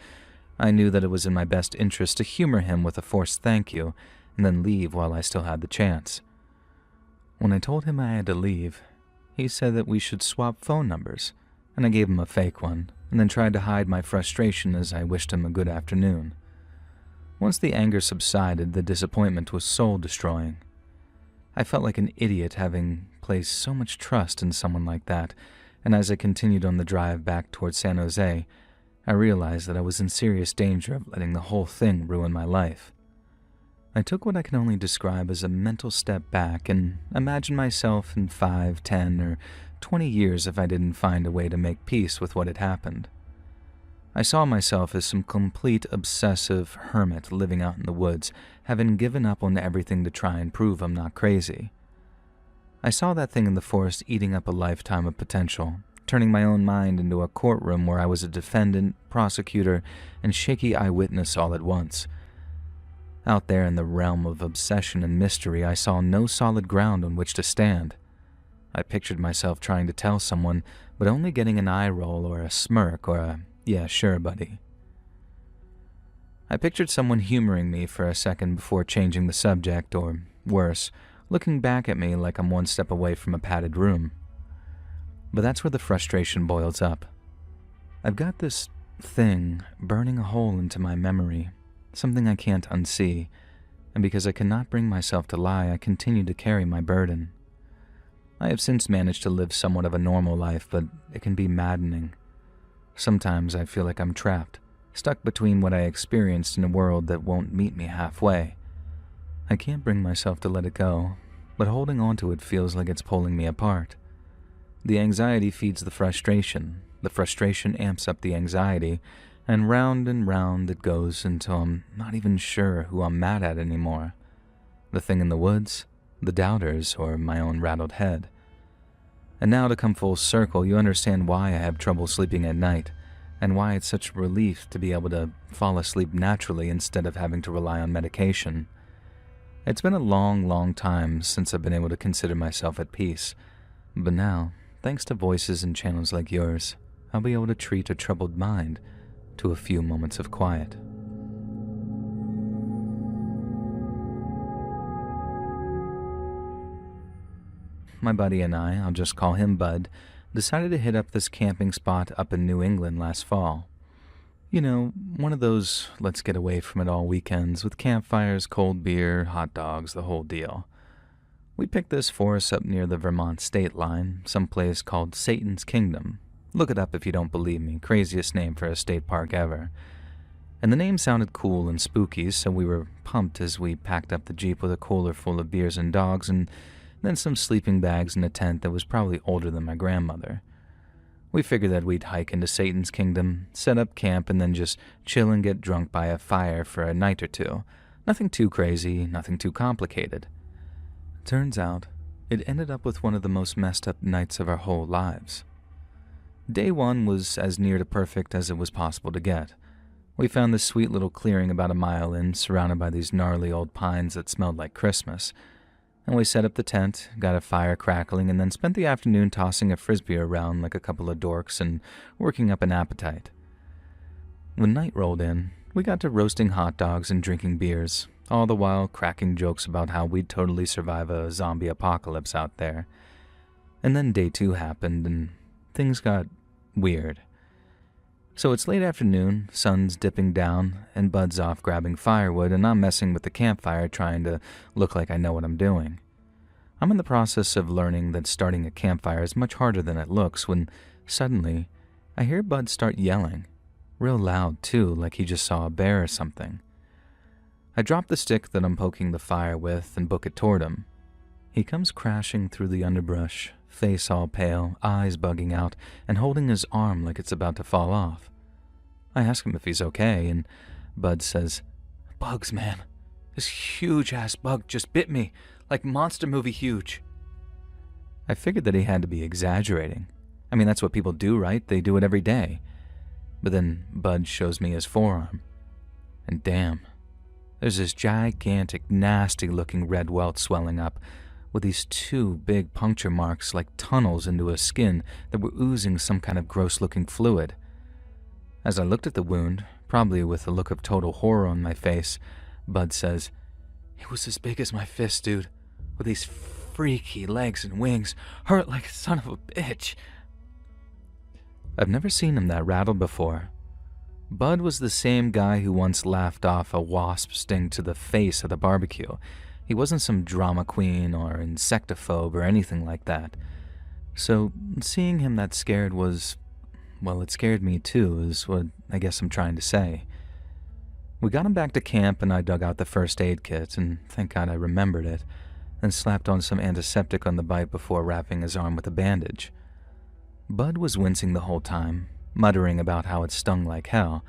I knew that it was in my best interest to humor him with a forced thank you, and then leave while I still had the chance. When I told him I had to leave, he said that we should swap phone numbers, and I gave him a fake one, and then tried to hide my frustration as I wished him a good afternoon. Once the anger subsided, the disappointment was soul-destroying. I felt like an idiot having place so much trust in someone like that, and as I continued on the drive back towards San Jose, I realized that I was in serious danger of letting the whole thing ruin my life. I took what I can only describe as a mental step back and imagined myself in 5, 10, or 20 years if I didn't find a way to make peace with what had happened. I saw myself as some complete obsessive hermit living out in the woods, having given up on everything to try and prove I'm not crazy. I saw that thing in the forest eating up a lifetime of potential, turning my own mind into a courtroom where I was a defendant, prosecutor, and shaky eyewitness all at once. Out there in the realm of obsession and mystery, I saw no solid ground on which to stand. I pictured myself trying to tell someone, but only getting an eye roll or a smirk or a, "Yeah, sure, buddy." I pictured someone humoring me for a second before changing the subject, or worse, looking back at me like I'm one step away from a padded room. But that's where the frustration boils up. I've got this thing burning a hole into my memory, something I can't unsee, and because I cannot bring myself to lie, I continue to carry my burden. I have since managed to live somewhat of a normal life, but it can be maddening. Sometimes I feel like I'm trapped, stuck between what I experienced in a world that won't meet me halfway. I can't bring myself to let it go, but holding on to it feels like it's pulling me apart. The anxiety feeds the frustration amps up the anxiety, and round it goes until I'm not even sure who I'm mad at anymore. The thing in the woods, the doubters, or my own rattled head. And now to come full circle, you understand why I have trouble sleeping at night, and why it's such a relief to be able to fall asleep naturally instead of having to rely on medication. It's been a long time since I've been able to consider myself at peace, but now, thanks to voices and channels like yours, I'll be able to treat a troubled mind to a few moments of quiet. My buddy and I'll just call him Bud, decided to hit up this camping spot up in New England last fall. You know, one of those let's get away from it all weekends with campfires, cold beer, hot dogs, the whole deal. We picked this for us up near the Vermont state line, someplace called Satan's Kingdom. Look it up if you don't believe me, craziest name for a state park ever. And the name sounded cool and spooky, so we were pumped as we packed up the Jeep with a cooler full of beers and dogs, and then some sleeping bags and a tent that was probably older than my grandmother. We figured that we'd hike into Satan's Kingdom, set up camp, and then just chill and get drunk by a fire for a night or two. Nothing too crazy, nothing too complicated. Turns out, it ended up with one of the most messed up nights of our whole lives. Day one was as near to perfect as it was possible to get. We found this sweet little clearing about a mile in, surrounded by these gnarly old pines that smelled like Christmas. And we set up the tent, got a fire crackling, and then spent the afternoon tossing a frisbee around like a couple of dorks and working up an appetite. When night rolled in, we got to roasting hot dogs and drinking beers, all the while cracking jokes about how we'd totally survive a zombie apocalypse out there. And then day two happened, and things got weird. So it's late afternoon, sun's dipping down, and Bud's off grabbing firewood, and I'm messing with the campfire trying to look like I know what I'm doing. I'm in the process of learning that starting a campfire is much harder than it looks when, suddenly, I hear Bud start yelling. Real loud, too, like he just saw a bear or something. I drop the stick that I'm poking the fire with and book it toward him. He comes crashing through the underbrush, face all pale, eyes bugging out, and holding his arm like it's about to fall off. I ask him if he's okay, and Bud says, "Bugs, man. This huge-ass bug just bit me, like monster movie huge." I figured that he had to be exaggerating. I mean, that's what people do, right? They do it every day. But then Bud shows me his forearm. And damn, there's this gigantic, nasty-looking red welt swelling up, with these two big puncture marks like tunnels into a skin that were oozing some kind of gross-looking fluid. As I looked at the wound, probably with a look of total horror on my face, Bud says, "It was as big as my fist, dude, with these freaky legs and wings, hurt like a son of a bitch." I've never seen him that rattled before. Bud was the same guy who once laughed off a wasp sting to the face at a barbecue. He wasn't some drama queen or insectophobe or anything like that. So seeing him that scared well, it scared me too, is what I guess I'm trying to say. We got him back to camp and I dug out the first aid kit, and thank God I remembered it, and slapped on some antiseptic on the bite before wrapping his arm with a bandage. Bud was wincing the whole time, muttering about how it stung like hell,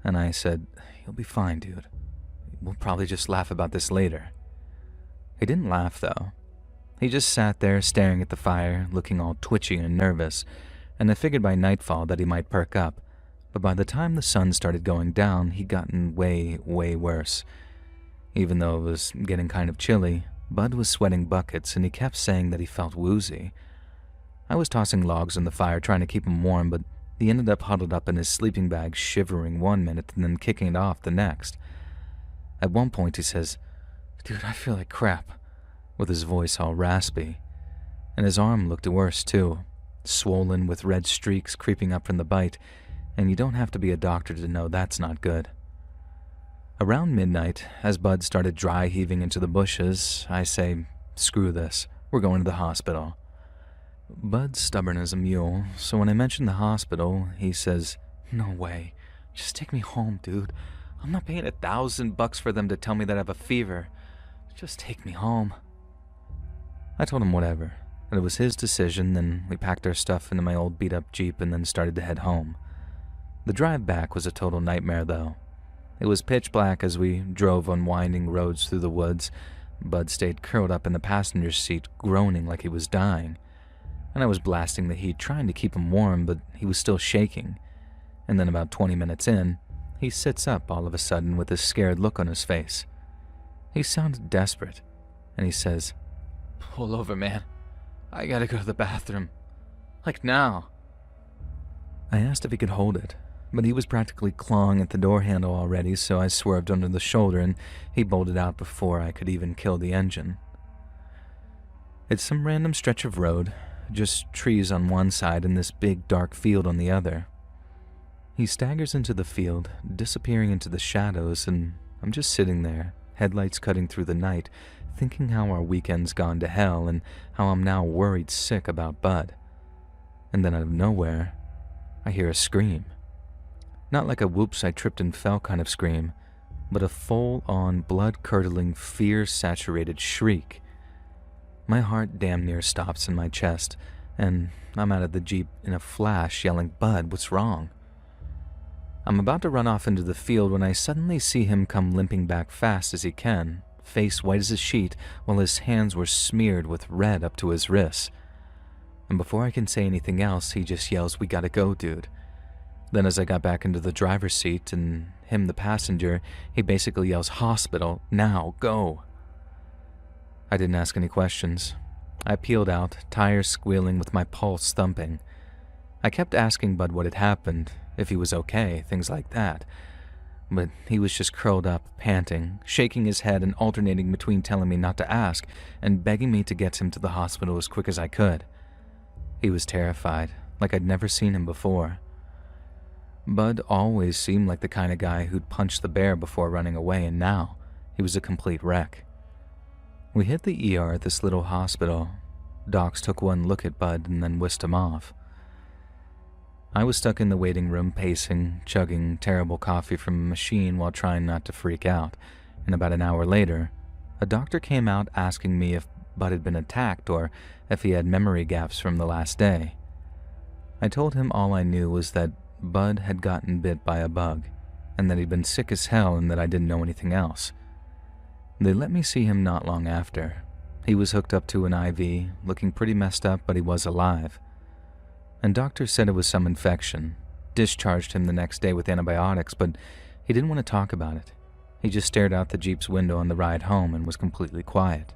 and I said, "You'll be fine, dude. We'll probably just laugh about this later." He didn't laugh, though. He just sat there staring at the fire, looking all twitchy and nervous, and I figured by nightfall that he might perk up, but by the time the sun started going down, he'd gotten way, way worse. Even though it was getting kind of chilly, Bud was sweating buckets and he kept saying that he felt woozy. I was tossing logs on the fire trying to keep him warm, but he ended up huddled up in his sleeping bag, shivering one minute and then kicking it off the next. At one point he says, "Dude, I feel like crap," with his voice all raspy. And his arm looked worse too, swollen with red streaks creeping up from the bite, and you don't have to be a doctor to know that's not good. Around midnight, as Bud started dry heaving into the bushes, I say, "Screw this, we're going to the hospital." Bud's stubborn as a mule, so when I mention the hospital, he says, "No way, just take me home, dude. I'm not paying $1,000 for them to tell me that I have a fever. Just take me home." I told him whatever, that it was his decision, then we packed our stuff into my old beat-up Jeep and then started to head home. The drive back was a total nightmare, though. It was pitch black as we drove on winding roads through the woods. Bud stayed curled up in the passenger seat, groaning like he was dying. And I was blasting the heat, trying to keep him warm, but he was still shaking. And then about 20 minutes in, he sits up all of a sudden with a scared look on his face. He sounded desperate, and he says, "Pull over, man. I gotta go to the bathroom. Like now." I asked if he could hold it, but he was practically clawing at the door handle already, so I swerved under the shoulder and he bolted out before I could even kill the engine. It's some random stretch of road, just trees on one side and this big dark field on the other. He staggers into the field, disappearing into the shadows, and I'm just sitting there, headlights cutting through the night, thinking how our weekend's gone to hell and how I'm now worried sick about Bud. And then out of nowhere, I hear a scream. Not like a whoops I tripped and fell kind of scream, but a full-on blood-curdling, fear-saturated shriek. My heart damn near stops in my chest, and I'm out of the Jeep in a flash yelling, "Bud, what's wrong?" I'm about to run off into the field when I suddenly see him come limping back fast as he can, face white as a sheet, while his hands were smeared with red up to his wrists. And before I can say anything else, he just yells, "We gotta go, dude." Then as I got back into the driver's seat and him the passenger, he basically yells, "Hospital, now, go." I didn't ask any questions. I peeled out, tires squealing with my pulse thumping. I kept asking Bud what had happened, if he was okay, things like that. But he was just curled up, panting, shaking his head and alternating between telling me not to ask and begging me to get him to the hospital as quick as I could. He was terrified, like I'd never seen him before. Bud always seemed like the kind of guy who'd punch the bear before running away, and now he was a complete wreck. We hit the ER at this little hospital. Docs took one look at Bud and then whisked him off. I was stuck in the waiting room pacing, chugging terrible coffee from a machine while trying not to freak out, and about an hour later, a doctor came out asking me if Bud had been attacked or if he had memory gaps from the last day. I told him all I knew was that Bud had gotten bit by a bug, and that he'd been sick as hell and that I didn't know anything else. They let me see him not long after. He was hooked up to an IV, looking pretty messed up, but he was alive. And doctors said it was some infection, discharged him the next day with antibiotics, but he didn't want to talk about it. He just stared out the Jeep's window on the ride home and was completely quiet.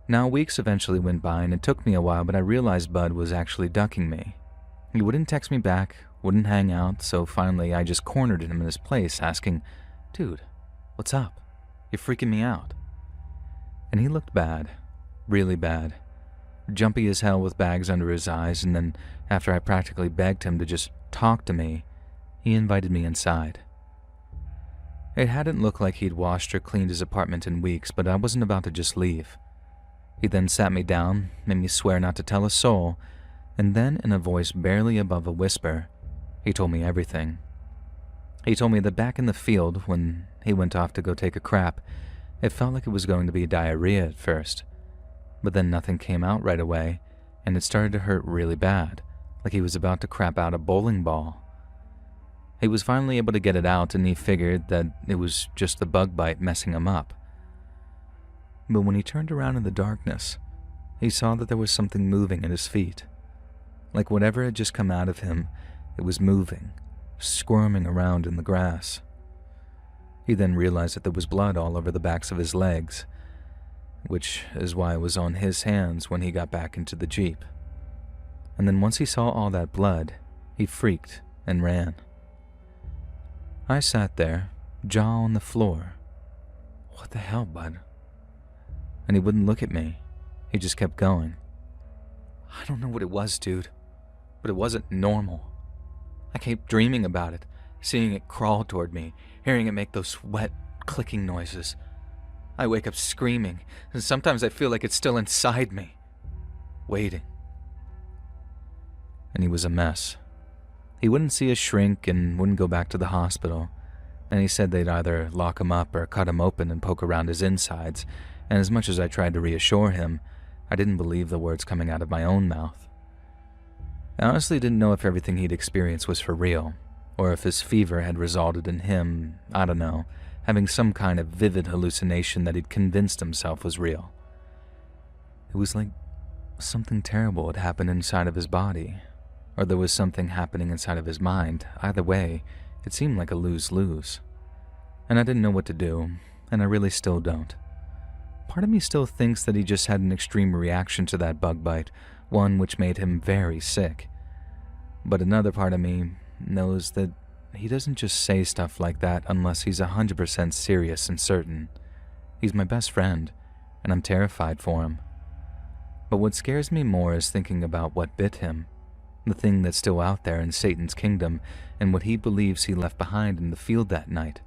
Now, weeks eventually went by, and it took me a while, but I realized Bud was actually ducking me. He wouldn't text me back, wouldn't hang out, so finally I just cornered him in his place, asking, "Dude, what's up? You're freaking me out." And he looked bad, really bad. Jumpy as hell with bags under his eyes, and then, after I practically begged him to just talk to me, he invited me inside. It hadn't looked like he'd washed or cleaned his apartment in weeks, but I wasn't about to just leave. He then sat me down, made me swear not to tell a soul, and then, in a voice barely above a whisper, he told me everything. He told me that back in the field, when he went off to go take a crap, it felt like it was going to be diarrhea at first. But then nothing came out right away, and it started to hurt really bad, like he was about to crap out a bowling ball. He was finally able to get it out, and he figured that it was just the bug bite messing him up. But when he turned around in the darkness, he saw that there was something moving at his feet. Like whatever had just come out of him, it was moving, squirming around in the grass. He then realized that there was blood all over the backs of his legs, which is why it was on his hands when he got back into the Jeep. And then once he saw all that blood, he freaked and ran. I sat there, jaw on the floor. What the hell, bud? And he wouldn't look at me. He just kept going. I don't know what it was, dude, but it wasn't normal. I kept dreaming about it, seeing it crawl toward me, hearing it make those wet, clicking noises. I wake up screaming, and sometimes I feel like it's still inside me, waiting. And he was a mess. He wouldn't see a shrink and wouldn't go back to the hospital, and he said they'd either lock him up or cut him open and poke around his insides, and as much as I tried to reassure him, I didn't believe the words coming out of my own mouth. I honestly didn't know if everything he'd experienced was for real, or if his fever had resulted in him, I don't know, having some kind of vivid hallucination that he'd convinced himself was real. It was like something terrible had happened inside of his body, or there was something happening inside of his mind. Either way, it seemed like a lose-lose. And I didn't know what to do, and I really still don't. Part of me still thinks that he just had an extreme reaction to that bug bite, one which made him very sick. But another part of me knows that he doesn't just say stuff like that unless he's 100% serious and certain. He's my best friend, and I'm terrified for him. But what scares me more is thinking about what bit him, the thing that's still out there in Satan's kingdom, and what he believes he left behind in the field that night.